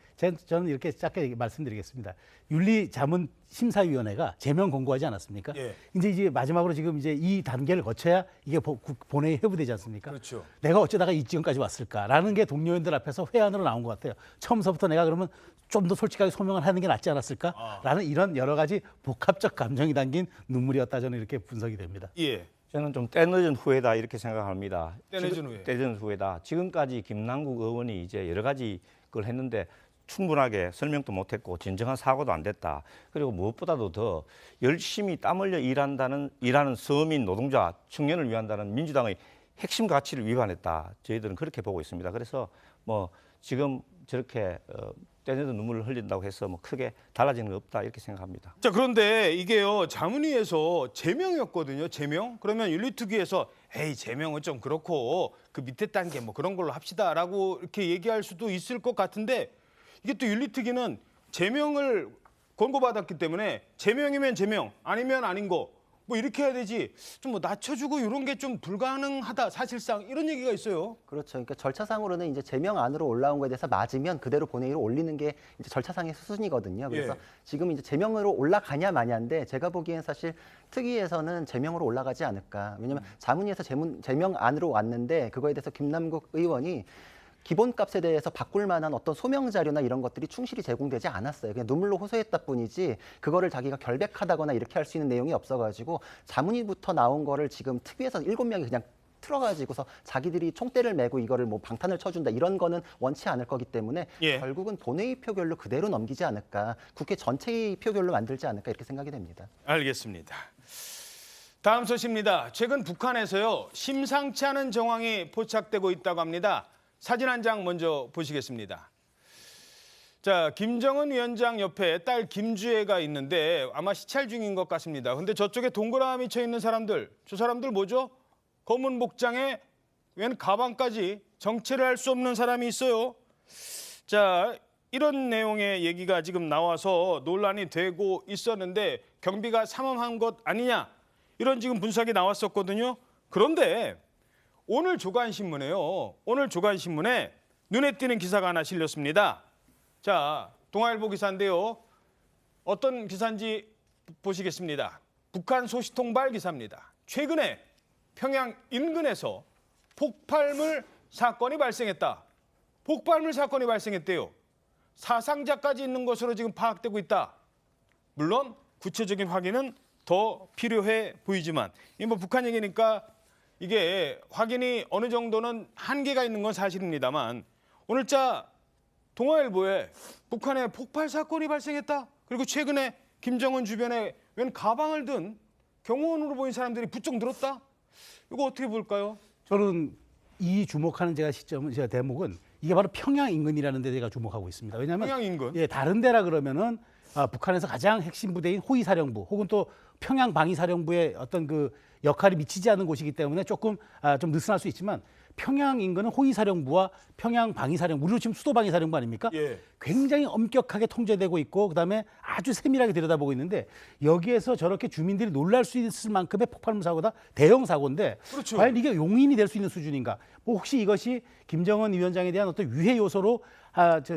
저는 이렇게 짧게 말씀드리겠습니다. 윤리자문심사위원회가 제명 공고하지 않았습니까? 예. 이제 마지막으로 지금 이제 이 단계를 거쳐야 이게 본회의 회부되지 않습니까? 그렇죠. 내가 어쩌다가 이 지경까지 왔을까라는 게 동료인들 앞에서 회안으로 나온 것 같아요. 처음서부터 내가 그러면 좀 더 솔직하게 소명을 하는 게 낫지 않았을까라는 이런 여러 가지 복합적 감정이 담긴 눈물이었다 저는 이렇게 분석이 됩니다. 예. 저는 좀 때늦은 후회다 이렇게 생각합니다. 때늦은 후회다. 지금까지 김남국 의원이 이제 여러 가지 걸 했는데 충분하게 설명도 못했고 진정한 사고도 안 됐다. 그리고 무엇보다도 더 열심히 땀 흘려 일하는 서민 노동자 청년을 위한다는 민주당의 핵심 가치를 위반했다. 저희들은 그렇게 보고 있습니다. 그래서 지금 저렇게 떼내도 눈물을 흘린다고 해서 뭐 크게 달라지는 건 없다 이렇게 생각합니다. 자, 그런데 이게요, 자문위에서 제명이었거든요. 제명. 그러면 윤리특위에서 에이, 제명은 좀 그렇고 그 밑에 단계 뭐 그런 걸로 합시다라고 이렇게 얘기할 수도 있을 것 같은데, 이게 또 윤리특위는 제명을 권고받았기 때문에 제명이면 제명, 아니면 아닌 거 뭐 이렇게 해야 되지, 좀 뭐 낮춰주고 이런 게 좀 불가능하다, 사실상 이런 얘기가 있어요. 그렇죠. 그러니까 절차상으로는 이제 제명 안으로 올라온 거에 대해서 맞으면 그대로 본회의로 올리는 게 이제 절차상의 수순이거든요. 그래서 예. 지금 이제 제명으로 올라가냐 마냐인데, 제가 보기엔 사실 특위에서는 제명으로 올라가지 않을까. 왜냐하면 자문위에서 제명 안으로 왔는데 그거에 대해서 김남국 의원이 기본값에 대해서 바꿀 만한 어떤 소명 자료나 이런 것들이 충실히 제공되지 않았어요. 그냥 눈물로 호소했다 뿐이지 그거를 자기가 결백하다거나 이렇게 할 수 있는 내용이 없어가지고 자문위부터 나온 거를 지금 특위에서 7명이 그냥 틀어가지고서 자기들이 총대를 메고 이거를 뭐 방탄을 쳐준다 이런 거는 원치 않을 거기 때문에 예. 결국은 본회의 표결로 그대로 넘기지 않을까, 국회 전체의 표결로 만들지 않을까 이렇게 생각이 됩니다. 알겠습니다. 다음 소식입니다. 최근 북한에서요, 심상치 않은 정황이 포착되고 있다고 합니다. 사진 한 장 먼저 보시겠습니다. 자, 김정은 위원장 옆에 딸 김주애가 있는데 아마 시찰 중인 것 같습니다. 근데 저쪽에 동그라미 쳐 있는 사람들, 저 사람들 뭐죠? 검은 복장에 웬 가방까지, 정체를 알 수 없는 사람이 있어요. 자, 이런 내용의 얘기가 지금 나와서 논란이 되고 있었는데 경비가 삼엄한 것 아니냐, 이런 지금 분석이 나왔었거든요. 그런데 오늘 조간신문에요. 오늘 조간신문에 눈에 띄는 기사가 하나 실렸습니다. 자, 동아일보 기사인데요. 어떤 기사인지 보시겠습니다. 북한 소식통발 기사입니다. 최근에 평양 인근에서 폭발물 사건이 발생했다. 폭발물 사건이 발생했대요. 사상자까지 있는 것으로 지금 파악되고 있다. 물론 구체적인 확인은 더 필요해 보이지만, 이 뭐 북한 얘기니까 이게 확인이 어느 정도는 한계가 있는 건 사실입니다만, 오늘자 동아일보에 북한에 폭발 사건이 발생했다. 그리고 최근에 김정은 주변에 웬 가방을 든 경호원으로 보인 사람들이 부쩍 늘었다. 이거 어떻게 볼까요? 저는 이 주목하는 제가 대목은 이게 바로 평양 인근이라는 데 제가 주목하고 있습니다. 왜냐하면 평양 인근? 예, 다른 데라 그러면은 북한에서 가장 핵심 부대인 호위사령부 혹은 또 평양 방위사령부의 어떤 그 역할이 미치지 않은 곳이기 때문에 조금 좀 느슨할 수 있지만, 평양 인근은 호위사령부와 평양 방위사령부, 우리로 치면 수도 방위사령부 아닙니까? 예. 굉장히 엄격하게 통제되고 있고 그다음에 아주 세밀하게 들여다보고 있는데, 여기에서 저렇게 주민들이 놀랄 수 있을 만큼의 폭발물 사고다, 대형 사고인데 그렇죠. 과연 이게 용인이 될 수 있는 수준인가? 뭐 혹시 이것이 김정은 위원장에 대한 어떤 유해 요소로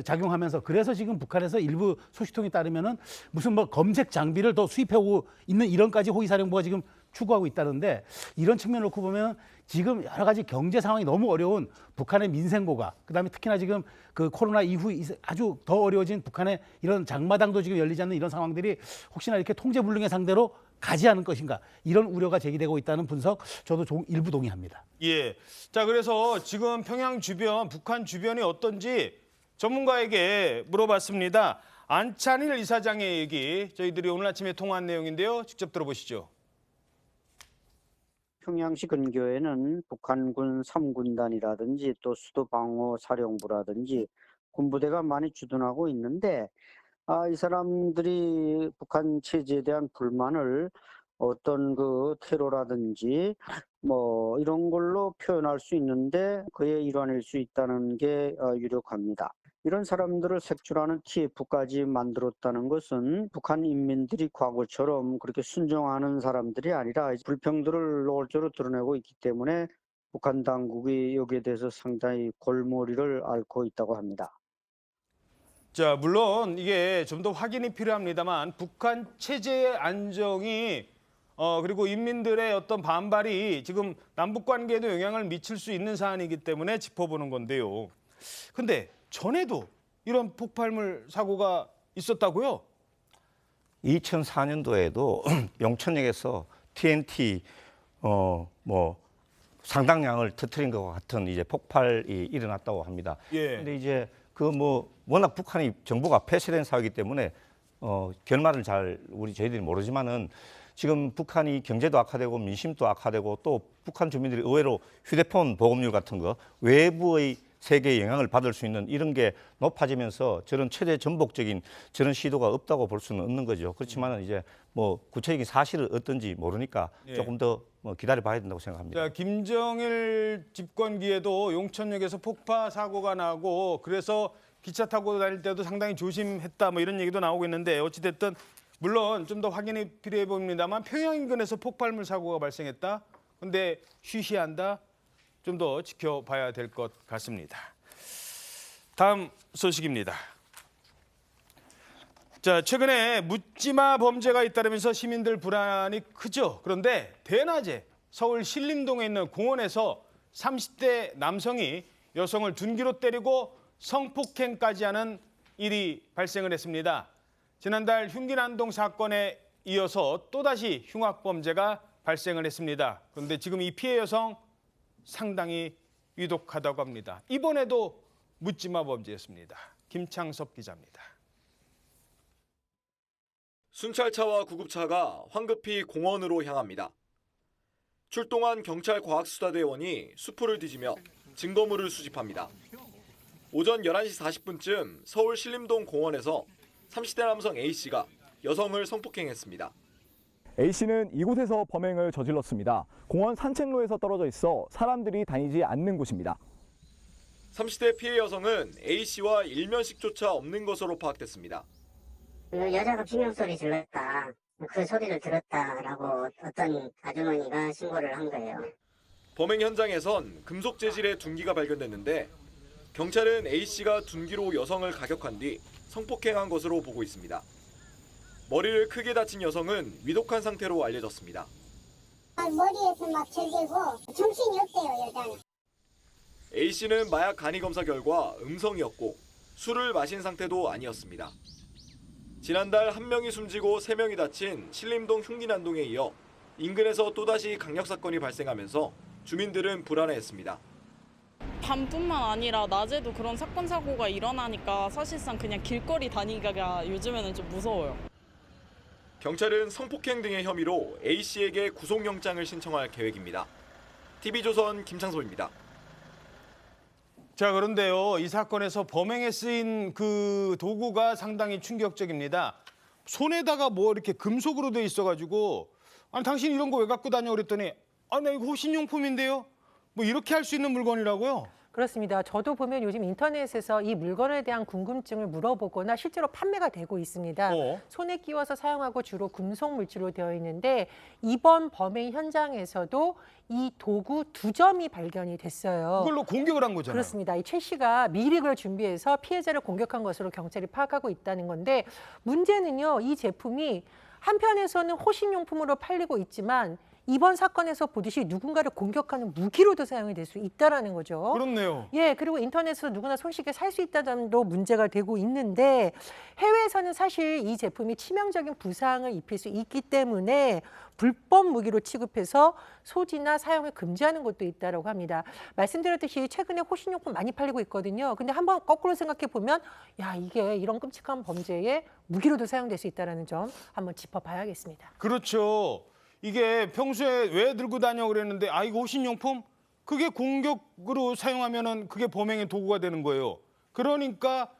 작용하면서, 그래서 지금 북한에서 일부 소식통에 따르면은 무슨 뭐 검색 장비를 더 수입해오고 있는 이런까지 호위사령부가 지금 추구하고 있다는데, 이런 측면을 놓고 보면 지금 여러 가지 경제 상황이 너무 어려운 북한의 민생고가, 그다음에 특히나 지금 그 코로나 이후 아주 더 어려워진 북한의 이런 장마당도 지금 열리지 않는 이런 상황들이 혹시나 이렇게 통제불능의 상대로 가지 않을 것인가, 이런 우려가 제기되고 있다는 분석, 저도 일부 동의합니다. 예. 자, 그래서 지금 평양 주변, 북한 주변이 어떤지 전문가에게 물어봤습니다. 안찬일 이사장의 얘기, 저희들이 오늘 아침에 통화한 내용인데요. 직접 들어보시죠. 평양시 근교에는 북한군 3군단이라든지 또 수도방어사령부라든지 군부대가 많이 주둔하고 있는데, 이 사람들이 북한 체제에 대한 불만을 어떤 그 테러라든지 뭐 이런 걸로 표현할 수 있는데 그의 일환일 수 있다는 게 유력합니다. 이런 사람들을 색출하는 TF까지 만들었다는 것은 북한 인민들이 과거처럼 그렇게 순종하는 사람들이 아니라 불평들을 노골적으로 드러내고 있기 때문에 북한 당국이 여기에 대해서 상당히 골머리를 앓고 있다고 합니다. 자, 물론 이게 좀 더 확인이 필요합니다만, 북한 체제의 안정이 그리고 인민들의 어떤 반발이 지금 남북 관계에도 영향을 미칠 수 있는 사안이기 때문에 짚어보는 건데요. 근데 전에도 이런 폭발물 사고가 있었다고요? 2004년도에도 용천역에서 TNT 뭐 상당량을 터뜨린 것과 같은 이제 폭발이 일어났다고 합니다. 예. 근데 이제 그 뭐 워낙 북한이 정보가 폐쇄된 사회이기 때문에 결말을 저희들이 모르지만은, 지금 북한이 경제도 악화되고 민심도 악화되고 또 북한 주민들이 의외로 휴대폰 보급률 같은 거 외부의 세계의 영향을 받을 수 있는 이런 게 높아지면서 저런 최대 전복적인 저런 시도가 없다고 볼 수는 없는 거죠. 그렇지만 이제 뭐 구체적인 사실은 어떤지 모르니까 예. 조금 더 기다려 봐야 된다고 생각합니다. 자, 김정일 집권기에도 용천역에서 폭파 사고가 나고 그래서 기차 타고 다닐 때도 상당히 조심했다 뭐 이런 얘기도 나오고 있는데 어찌됐든 물론 좀 더 확인이 필요해 보입니다만 평양 인근에서 폭발물 사고가 발생했다. 근데 쉬쉬한다. 좀 더 지켜봐야 될 것 같습니다. 다음 소식입니다. 자, 최근에 묻지마 범죄가 잇따르면서 시민들 불안이 크죠. 그런데 대낮에 서울 신림동에 있는 공원에서 30대 남성이 여성을 둔기로 때리고 성폭행까지 하는 일이 발생을 했습니다. 지난달 흉기난동 사건에 이어서 또다시 흉악범죄가 발생을 했습니다. 그런데 지금 이 피해 여성 상당히 위독하다고 합니다. 이번에도 묻지마 범죄였습니다. 김창섭 기자입니다. 순찰차와 구급차가 황급히 공원으로 향합니다. 출동한 경찰 과학수사대원이 수풀을 뒤지며 증거물을 수집합니다. 오전 11시 40분쯤 서울 신림동 공원에서 30대 남성 A씨가 여성을 성폭행했습니다. A씨는 이곳에서 범행을 저질렀습니다. 공원 산책로에서 떨어져 있어 사람들이 다니지 않는 곳입니다. 30대 피해 여성은 A씨와 일면식조차 없는 것으로 파악됐습니다. 여자가 비명소리 질렀다. 그 소리를 들었다라고 어떤 아주머니가 신고를 한 거예요. 범행 현장에선 금속 재질의 둔기가 발견됐는데 경찰은 A씨가 둔기로 여성을 가격한 뒤 성폭행한 것으로 보고 있습니다. 머리를 크게 다친 여성은 위독한 상태로 알려졌습니다. 머리에서 막 절개고 정신이 없대요, 여자는. A씨는 마약 간이 검사 결과 음성이었고 술을 마신 상태도 아니었습니다. 지난달 1명이 숨지고 3명이 다친 신림동 흉기난동에 이어 인근에서 또다시 강력사건이 발생하면서 주민들은 불안해했습니다. 밤뿐만 아니라 낮에도 그런 사건 사고가 일어나니까 사실상 그냥 길거리 다니기가 요즘에는 좀 무서워요. 경찰은 성폭행 등의 혐의로 A씨에게 구속영장을 신청할 계획입니다. TV조선 김창섭입니다. 자, 그런데요. 이 사건에서 범행에 쓰인 그 도구가 상당히 충격적입니다. 손에다가 뭐 이렇게 금속으로 돼 있어가지고 아니 당신 이런 거 왜 갖고 다녀 그랬더니 아, 나 이거 호신용품인데요. 뭐 이렇게 할 수 있는 물건이라고요? 그렇습니다. 저도 보면 요즘 인터넷에서 이 물건에 대한 궁금증을 물어보거나 실제로 판매가 되고 있습니다. 손에 끼워서 사용하고 주로 금속 물질로 되어 있는데 이번 범행 현장에서도 이 도구 2점이 발견이 됐어요. 그걸로 공격을 한 거잖아요. 그렇습니다. 이 최 씨가 미리 그걸 준비해서 피해자를 공격한 것으로 경찰이 파악하고 있다는 건데 문제는요. 이 제품이 한편에서는 호신용품으로 팔리고 있지만 이번 사건에서 보듯이 누군가를 공격하는 무기로도 사용이 될 수 있다라는 거죠. 그렇네요. 예, 그리고 인터넷에서 누구나 손쉽게 살 수 있다는 점도 문제가 되고 있는데 해외에서는 사실 이 제품이 치명적인 부상을 입힐 수 있기 때문에 불법 무기로 취급해서 소지나 사용을 금지하는 곳도 있다라고 합니다. 말씀드렸듯이 최근에 호신용품 많이 팔리고 있거든요. 근데 한번 거꾸로 생각해 보면 야, 이게 이런 끔찍한 범죄에 무기로도 사용될 수 있다는 점 한번 짚어봐야겠습니다. 그렇죠. 이게 평소에 왜 들고 다녀 그랬는데 아 이거 호신용품? 그게 공격으로 사용하면은 그게 범행의 도구가 되는 거예요. 그러니까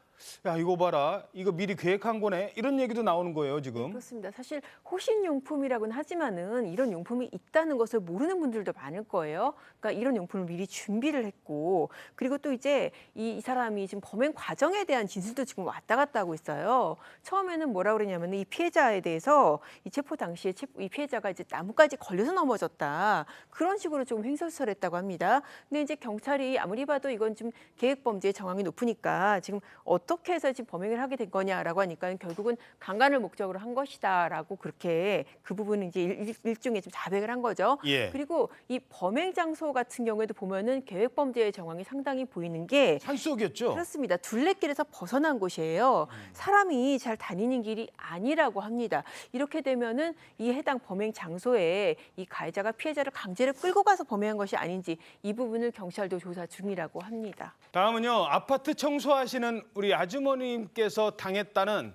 야 이거 봐라 이거 미리 계획한 거네 이런 얘기도 나오는 거예요 지금. 그렇습니다. 사실 호신용품이라고는 하지만은 이런 용품이 있다는 것을 모르는 분들도 많을 거예요. 그러니까 이런 용품을 미리 준비를 했고 그리고 또 이제 이 사람이 지금 범행 과정에 대한 진술도 지금 왔다 갔다 하고 있어요. 처음에는 뭐라 그러냐면 이 피해자에 대해서 이 체포 당시에 이 피해자가 이제 나무까지 걸려서 넘어졌다 그런 식으로 좀 횡설수설했다고 합니다. 근데 이제 경찰이 아무리 봐도 이건 좀 계획 범죄의 정황이 높으니까 지금 어떻게 해서 지금 범행을 하게 된 거냐라고 하니까 결국은 강간을 목적으로 한 것이다라고 그렇게 그 부분은 이제 일종의 좀 자백을 한 거죠. 예. 그리고 이 범행 장소 같은 경우에도 보면은 계획 범죄의 정황이 상당히 보이는 게 산속이었죠. 그렇습니다. 둘레길에서 벗어난 곳이에요. 사람이 잘 다니는 길이 아니라고 합니다. 이렇게 되면은 이 해당 범행 장소에 이 가해자가 피해자를 강제로 끌고 가서 범행한 것이 아닌지 이 부분을 경찰도 조사 중이라고 합니다. 다음은요. 아파트 청소하시는 우리 아주머님께서 당했다는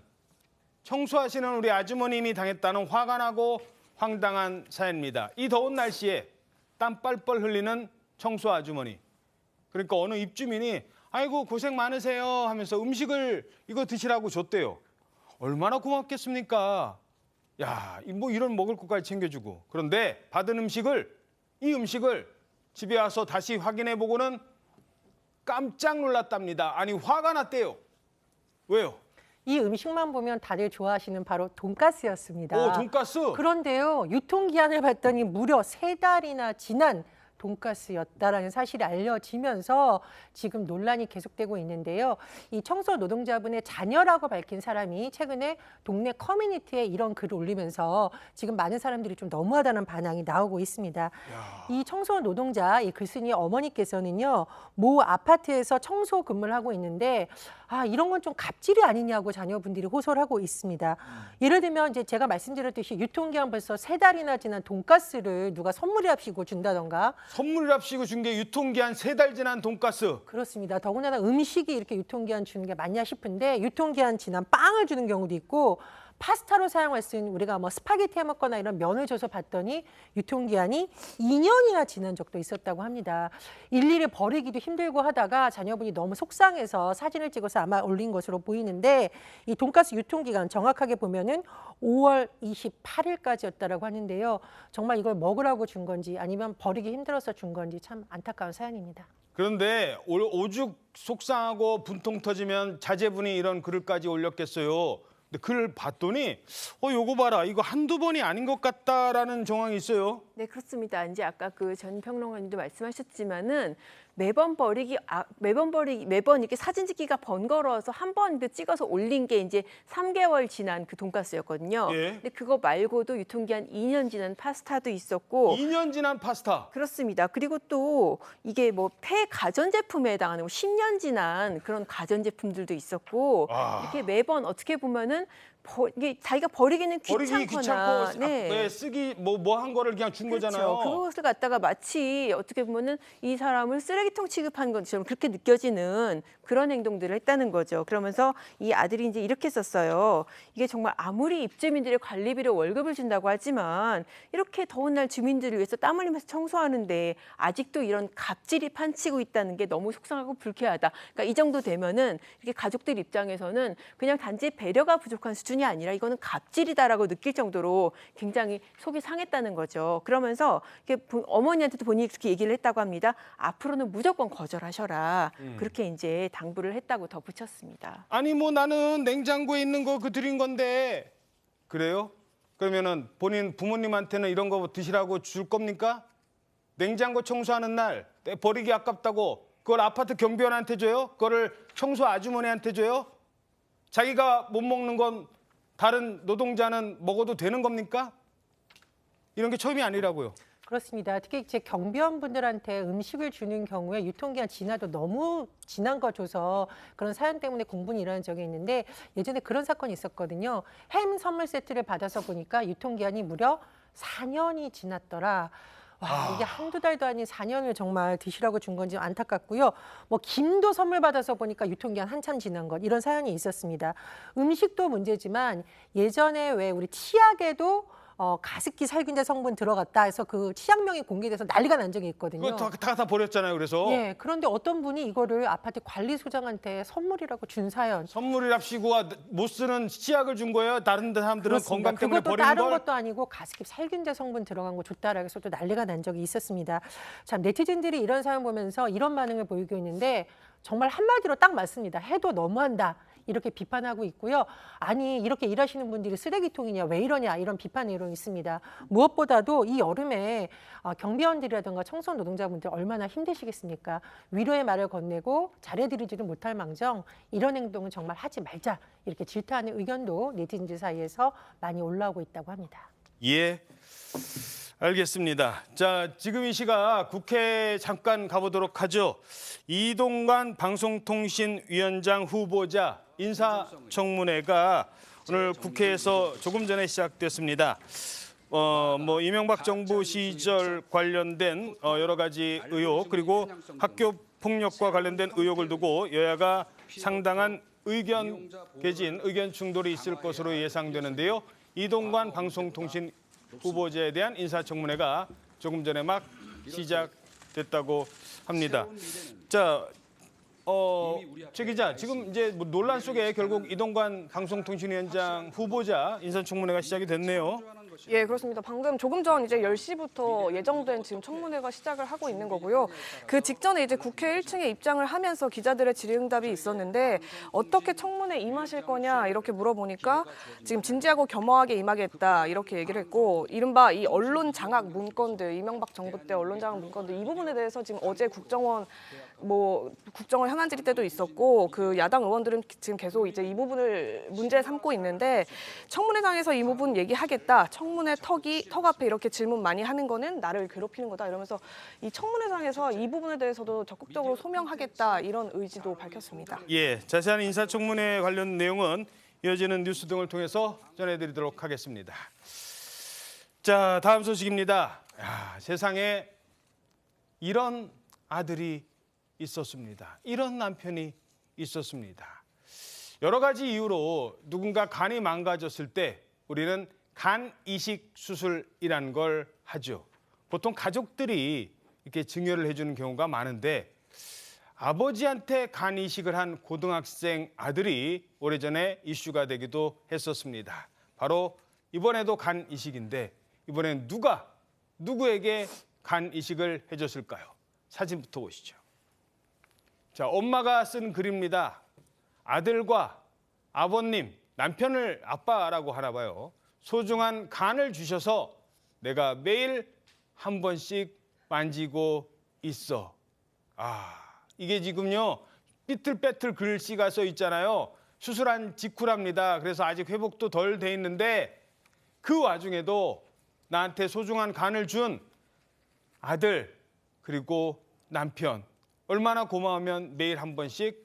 청소하시는 우리 아주머님이 당했다는 화가 나고 황당한 사연입니다. 이 더운 날씨에 땀 뻘뻘 흘리는 청소 아주머니. 그러니까 어느 입주민이 아이고 고생 많으세요 하면서 음식을 이거 드시라고 줬대요. 얼마나 고맙겠습니까? 야, 뭐 이런 먹을 것까지 챙겨주고. 그런데 받은 이 음식을 집에 와서 다시 확인해 보고는 깜짝 놀랐답니다. 아니 화가 났대요. 왜요? 이 음식만 보면 다들 좋아하시는 바로 돈가스였습니다. 오, 돈가스? 그런데요, 유통기한을 봤더니 무려 3달이나 지난 돈가스였다라는 사실이 알려지면서 지금 논란이 계속되고 있는데요. 이 청소 노동자분의 자녀라고 밝힌 사람이 최근에 동네 커뮤니티에 이런 글을 올리면서 지금 많은 사람들이 좀 너무하다는 반응이 나오고 있습니다. 이 청소 노동자, 이 글쓴이 어머니께서는요, 모 아파트에서 청소 근무를 하고 있는데 이런 건 좀 갑질이 아니냐고 자녀분들이 호소를 하고 있습니다. 예를 들면 이제 제가 말씀드렸듯이 유통기한 벌써 3달이나 지난 돈가스를 누가 선물이랍시고 준다던가. 선물이랍시고 준 게 유통기한 3달 지난 돈가스. 그렇습니다. 더군다나 음식이 이렇게 유통기한 주는 게 맞냐 싶은데 유통기한 지난 빵을 주는 경우도 있고 파스타로 사용할 수 있는 우리가 뭐 스파게티 해 먹거나 이런 면을 줘서 봤더니 유통기한이 2년이나 지난 적도 있었다고 합니다. 일일이 버리기도 힘들고 하다가 자녀분이 너무 속상해서 사진을 찍어서 아마 올린 것으로 보이는데 이 돈가스 유통기간 정확하게 보면은 5월 28일까지였다라고 하는데요. 정말 이걸 먹으라고 준 건지 아니면 버리기 힘들어서 준 건지 참 안타까운 사연입니다. 그런데 오죽 속상하고 분통 터지면 자제분이 이런 글을까지 올렸겠어요. 근데 글을 봤더니 요거 봐라. 이거 한두 번이 아닌 것 같다라는 정황이 있어요. 네, 그렇습니다. 이제 아까 그 전 평론가님도 말씀하셨지만은 매번 이렇게 사진 찍기가 번거로워서 한 번 찍어서 올린 게 이제 3개월 지난 그 돈가스였거든요. 예. 근데 그거 말고도 유통기한 2년 지난 파스타도 있었고. 2년 지난 파스타. 그렇습니다. 그리고 또 이게 뭐 폐가전제품에 해당하는 10년 지난 그런 가전제품들도 있었고 이렇게 매번 어떻게 보면은 이게 자기가 버리기는 귀찮거나 쓰기 뭐 한 거를 그냥 준 거잖아요. 그것을 갖다가 마치 어떻게 보면은 이 사람을 쓰레기통 취급한 것처럼 그렇게 느껴지는 그런 행동들을 했다는 거죠. 그러면서 이 아들이 이제 이렇게 썼어요. 이게 정말 아무리 입주민들의 관리비로 월급을 준다고 하지만 이렇게 더운 날 주민들을 위해서 땀 흘리면서 청소하는데 아직도 이런 갑질이 판치고 있다는 게 너무 속상하고 불쾌하다. 그러니까 이 정도 되면은 이렇게 가족들 입장에서는 그냥 단지 배려가 부족한 수준이 아니라 이거는 갑질이다라고 느낄 정도로 굉장히 속이 상했다는 거죠. 그러면서 어머니한테도 본인이 그렇게 얘기를 했다고 합니다. 앞으로는 무조건 거절하셔라. 그렇게 이제 당부를 했다고 덧붙였습니다. 아니 뭐 나는 냉장고에 있는 거 드린 건데 그래요? 그러면은 본인 부모님한테는 이런 거 드시라고 줄 겁니까? 냉장고 청소하는 날 버리기 아깝다고 그걸 아파트 경비원한테 줘요? 그거를 청소 아주머니한테 줘요? 자기가 못 먹는 건 다른 노동자는 먹어도 되는 겁니까? 이런 게 처음이 아니라고요. 그렇습니다. 특히 제 경비원분들한테 음식을 주는 경우에 유통기한 지나도 너무 지난 거 줘서 그런 사연 때문에 공분이 일어난 적이 있는데 예전에 그런 사건이 있었거든요. 햄 선물 세트를 받아서 보니까 유통기한이 무려 4년이 지났더라. 이게 한두 달도 아닌 4년을 정말 드시라고 준 건지 안타깝고요. 뭐 김도 선물 받아서 보니까 유통기한 한참 지난 것 이런 사연이 있었습니다. 음식도 문제지만 예전에 왜 우리 치약에도 가습기 살균제 성분 들어갔다 해서 그 치약명이 공개돼서 난리가 난 적이 있거든요. 그거 다 버렸잖아요. 그래서. 예, 그런데 어떤 분이 이거를 아파트 관리소장한테 선물이라고 준 사연. 선물이랍시고 못 쓰는 치약을 준 거예요. 다른 사람들은 그렇습니다. 건강 때문에 그것도 버리는 다른 걸. 것도 아니고 가습기 살균제 성분 들어간 거 줬다라고 해서 또 난리가 난 적이 있었습니다. 참 네티즌들이 이런 사연 보면서 이런 반응을 보이고 있는데 정말 한마디로 딱 맞습니다. 해도 너무한다. 이렇게 비판하고 있고요. 아니 이렇게 일하시는 분들이 쓰레기통이냐 왜 이러냐 이런 비판 내용이 있습니다. 무엇보다도 이 여름에 경비원들이라든가 청소 노동자분들 얼마나 힘드시겠습니까? 위로의 말을 건네고 잘해드리지도 못할 망정 이런 행동은 정말 하지 말자 이렇게 질타하는 의견도 네티즌들 사이에서 많이 올라오고 있다고 합니다. 예. 알겠습니다. 자, 지금 이 시각 국회 잠깐 가보도록 하죠. 이동관 방송통신위원장 후보자 인사청문회가 오늘 국회에서 조금 전에 시작됐습니다. 뭐 이명박 정부 시절 관련된 여러 가지 의혹 그리고 학교 폭력과 관련된 의혹을 두고 여야가 상당한 의견 개진, 의견 충돌이 있을 것으로 예상되는데요. 이동관 방송통신 후보자에 대한 인사청문회가 조금 전에 막 됐다고 합니다. 자, 최 기자, 지금 이제 뭐 논란 속에 결국 이동관 방송통신위원장 후보자 인사청문회가 시작이 됐네요. 예, 그렇습니다. 방금 조금 전 이제 10시부터 예정된 지금 청문회가 시작을 하고 있는 거고요. 그 직전에 이제 국회 1층에 입장을 하면서 기자들의 질의응답이 있었는데 어떻게 청문회 임하실 거냐 이렇게 물어보니까 지금 진지하고 겸허하게 임하겠다 이렇게 얘기를 했고 이른바 이 언론 장악 문건들, 이명박 정부 때 언론 장악 문건들 이 부분에 대해서 지금 어제 국정원 현안 질의 때도 있었고 그 야당 의원들은 지금 계속 이제 이 부분을 문제 삼고 있는데 청문회장에서 이 부분 얘기하겠다. 청문회 턱 앞에 이렇게 질문 많이 하는 거는 나를 괴롭히는 거다 이러면서 이 청문회장에서 이 부분에 대해서도 적극적으로 소명하겠다 이런 의지도 밝혔습니다. 예, 자세한 인사청문회 관련 내용은 이어지는 뉴스 등을 통해서 전해드리도록 하겠습니다. 자, 다음 소식입니다. 세상에 이런 아들이 있었습니다. 이런 남편이 있었습니다. 여러 가지 이유로 누군가 간이 망가졌을 때 우리는 간 이식 수술이라는 걸 하죠. 보통 가족들이 이렇게 증여를 해주는 경우가 많은데 아버지한테 간 이식을 한 고등학생 아들이 오래전에 이슈가 되기도 했었습니다. 바로 이번에도 간 이식인데 이번엔 누가 누구에게 간 이식을 해줬을까요? 사진부터 보시죠. 자, 엄마가 쓴 글입니다. 아들과 아버님, 남편을 아빠라고 하나 봐요. 소중한 간을 주셔서 내가 매일 한 번씩 만지고 있어. 이게 지금요 삐뚤빼뚤 글씨가 써 있잖아요. 수술한 직후랍니다. 그래서 아직 회복도 덜 돼 있는데 그 와중에도 나한테 소중한 간을 준 아들 그리고 남편 얼마나 고마우면 매일 한 번씩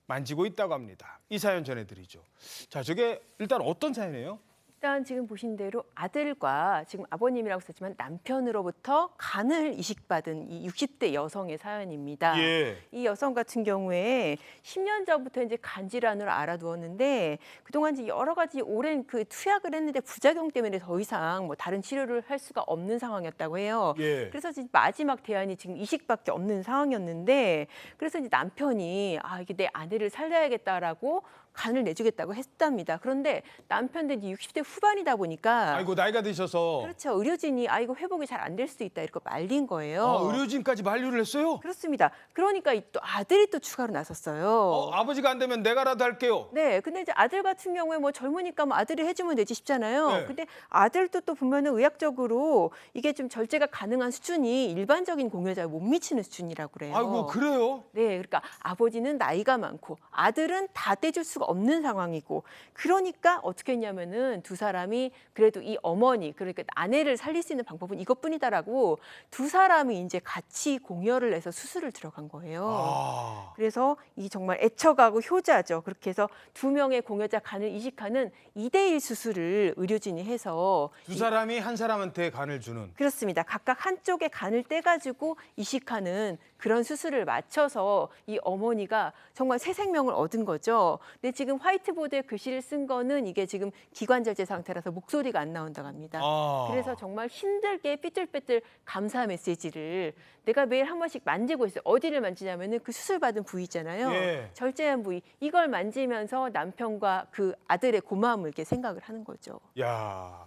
만지고 있다고 합니다. 이 사연 전해드리죠. 자, 저게 일단 어떤 사연이에요? 일단 지금 보신 대로 아들과 지금 아버님이라고 썼지만 남편으로부터 간을 이식받은 이 60대 여성의 사연입니다. 예. 이 여성 같은 경우에 10년 전부터 이제 간 질환으로 알아두었는데 그동안 이제 여러 가지 오랜 그 투약을 했는데 부작용 때문에 더 이상 뭐 다른 치료를 할 수가 없는 상황이었다고 해요. 예. 그래서 지금 마지막 대안이 지금 이식밖에 없는 상황이었는데 그래서 이제 남편이 이게 내 아내를 살려야겠다라고 간을 내주겠다고 했답니다. 그런데 남편도 이제 60대 후반이다 보니까 아이고 나이가 드셔서 그렇죠. 의료진이 이거 회복이 잘 안 될 수도 있다 이렇게 말린 거예요. 의료진까지 만류를 했어요? 그렇습니다. 그러니까 또 아들이 또 추가로 나섰어요. 아버지가 안 되면 내가라도 할게요. 네, 근데 이제 아들 같은 경우에 뭐 젊으니까 뭐 아들이 해주면 되지 싶잖아요. 네. 근데 아들도 또 보면은 의학적으로 이게 좀 절제가 가능한 수준이 일반적인 공여자에 못 미치는 수준이라고 그래요. 아이고 그래요? 네, 그러니까 아버지는 나이가 많고 아들은 다 떼줄 수가 없는 상황이고 그러니까 어떻게 했냐면은 두 사람이 그래도 이 어머니 그러니까 아내를 살릴 수 있는 방법은 이것뿐이다라고 두 사람이 이제 같이 공여를 해서 수술을 들어간 거예요. 그래서 이 정말 애처가고 효자죠. 그렇게 해서 두 명의 공여자 간을 이식하는 2대1 수술을 의료진이 해서 두 사람이 한 사람한테 간을 주는. 그렇습니다. 각각 한쪽에 간을 떼가지고 이식하는 그런 수술을 마쳐서 이 어머니가 정말 새 생명을 얻은 거죠. 근데 지금 화이트보드에 글씨를 쓴 거는 이게 지금 기관절제 상태라서 목소리가 안 나온다고 합니다. 그래서 정말 힘들게 삐뚤빼뚤 감사 메시지를 내가 매일 한 번씩 만지고 있어요. 어디를 만지냐면은 그 수술받은 부위 있잖아요. 예. 절제한 부위. 이걸 만지면서 남편과 그 아들의 고마움을 이렇게 생각을 하는 거죠. 야.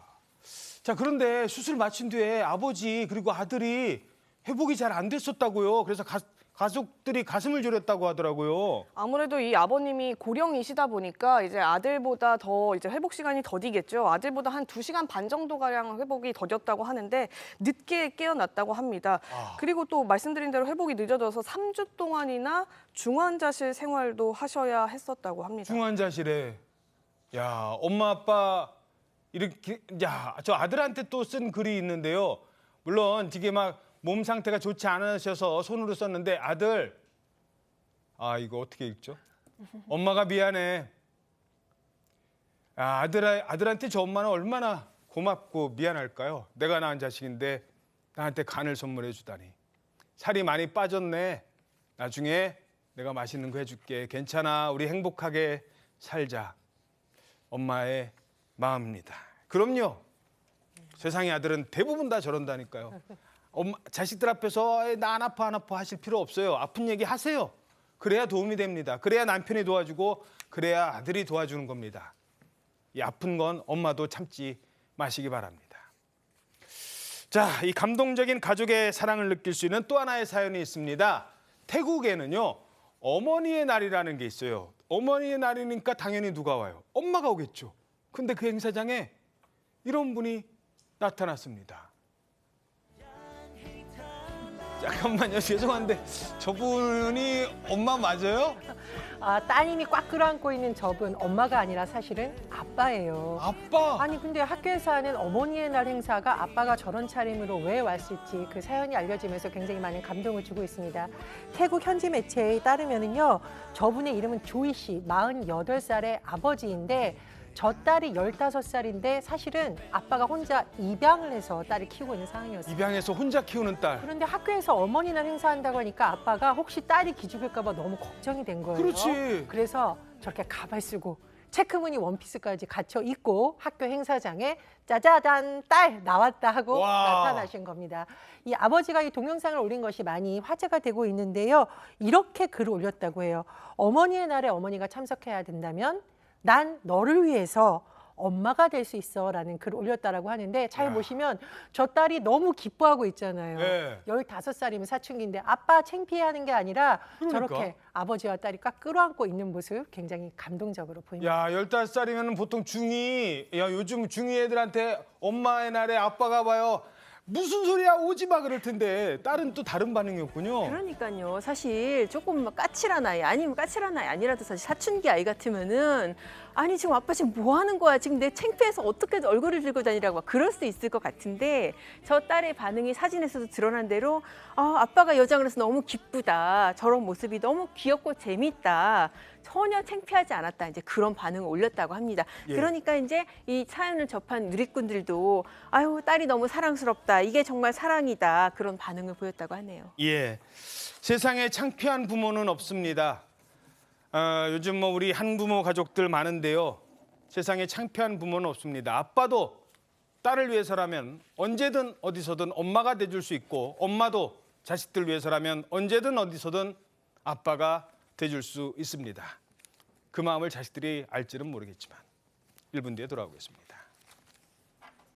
자, 그런데 수술 마친 뒤에 아버지 그리고 아들이 회복이 잘 안 됐었다고요. 그래서 가족들이 가슴을 졸였다고 하더라고요. 아무래도 이 아버님이 고령이시다 보니까 이제 아들보다 더 이제 회복 시간이 더디겠죠. 아들보다 한 2시간 반 정도 가량 회복이 더뎠다고 하는데 늦게 깨어났다고 합니다. 그리고 또 말씀드린 대로 회복이 늦어져서 3주 동안이나 중환자실 생활도 하셔야 했었다고 합니다. 중환자실에. 야, 엄마 아빠 이렇게 저 아들한테 또 쓴 글이 있는데요. 물론 되게 막 몸 상태가 좋지 않으셔서 손으로 썼는데 아들, 이거 어떻게 읽죠? 엄마가 미안해. 아들한테 저 엄마는 얼마나 고맙고 미안할까요? 내가 낳은 자식인데 나한테 간을 선물해 주다니. 살이 많이 빠졌네. 나중에 내가 맛있는 거 해줄게. 괜찮아. 우리 행복하게 살자. 엄마의 마음입니다. 그럼요. 세상의 아들은 대부분 다 저런다니까요. 자식들 앞에서 나 안 아파 안 아파 하실 필요 없어요. 아픈 얘기 하세요. 그래야 도움이 됩니다. 그래야 남편이 도와주고 그래야 아들이 도와주는 겁니다. 이 아픈 건 엄마도 참지 마시기 바랍니다. 자, 이 감동적인 가족의 사랑을 느낄 수 있는 또 하나의 사연이 있습니다. 태국에는요, 어머니의 날이라는 게 있어요. 어머니의 날이니까 당연히 누가 와요? 엄마가 오겠죠. 근데 그 행사장에 이런 분이 나타났습니다. 잠깐만요, 죄송한데 저분이 엄마 맞아요? 따님이 꽉 끌어안고 있는 저분 엄마가 아니라 사실은 아빠예요. 아빠? 아니 근데 학교에서 하는 어머니의 날 행사가 아빠가 저런 차림으로 왜 왔을지 그 사연이 알려지면서 굉장히 많은 감동을 주고 있습니다. 태국 현지 매체에 따르면은요, 저분의 이름은 조이 씨, 48살의 아버지인데 저 딸이 15살인데 사실은 아빠가 혼자 입양을 해서 딸을 키우고 있는 상황이었어요. 입양해서 혼자 키우는 딸. 그런데 학교에서 어머니 날 행사한다고 하니까 아빠가 혹시 딸이 기죽을까 봐 너무 걱정이 된 거예요. 그렇지. 그래서 저렇게 가발 쓰고 체크무늬 원피스까지 갖춰 입고 학교 행사장에 짜자잔 딸 나왔다 하고 와. 나타나신 겁니다. 이 아버지가 이 동영상을 올린 것이 많이 화제가 되고 있는데요. 이렇게 글을 올렸다고 해요. 어머니의 날에 어머니가 참석해야 된다면 난 너를 위해서 엄마가 될 수 있어 라는 글을 올렸다라고 하는데 잘 보시면 저 딸이 너무 기뻐하고 있잖아요. 네. 15살이면 사춘기인데 아빠 창피해하는 게 아니라 그러니까. 저렇게 아버지와 딸이 꽉 끌어안고 있는 모습 굉장히 감동적으로 보입니다. 야, 15살이면 보통 중2, 야, 요즘 중2 애들한테 엄마의 날에 아빠가 봐요. 무슨 소리야, 오지 마 그럴 텐데 딸은 또 다른 반응이었군요. 그러니까요. 사실 조금 막 까칠한 아이 아니면 까칠한 아이 아니라도 사실 사춘기 아이 같으면은 아니 지금 아빠 지금 뭐 하는 거야? 지금 내 창피해서 어떻게 얼굴을 들고 다니라고 막 그럴 수도 있을 것 같은데 저 딸의 반응이 사진에서도 드러난 대로 아빠가 여장을 해서 너무 기쁘다. 저런 모습이 너무 귀엽고 재밌다. 전혀 창피하지 않았다. 이제 그런 반응을 올렸다고 합니다. 예. 그러니까 이제 이 사연을 접한 누리꾼들도 아유 딸이 너무 사랑스럽다. 이게 정말 사랑이다. 그런 반응을 보였다고 하네요. 예, 세상에 창피한 부모는 없습니다. 요즘 우리 한부모 가족들 많은데요. 세상에 창피한 부모는 없습니다. 아빠도 딸을 위해서라면 언제든 어디서든 엄마가 돼줄 수 있고 엄마도 자식들 위해서라면 언제든 어디서든 아빠가 돼줄 수 있습니다. 그 마음을 자식들이 알지는 모르겠지만 1분 뒤에 돌아오겠습니다.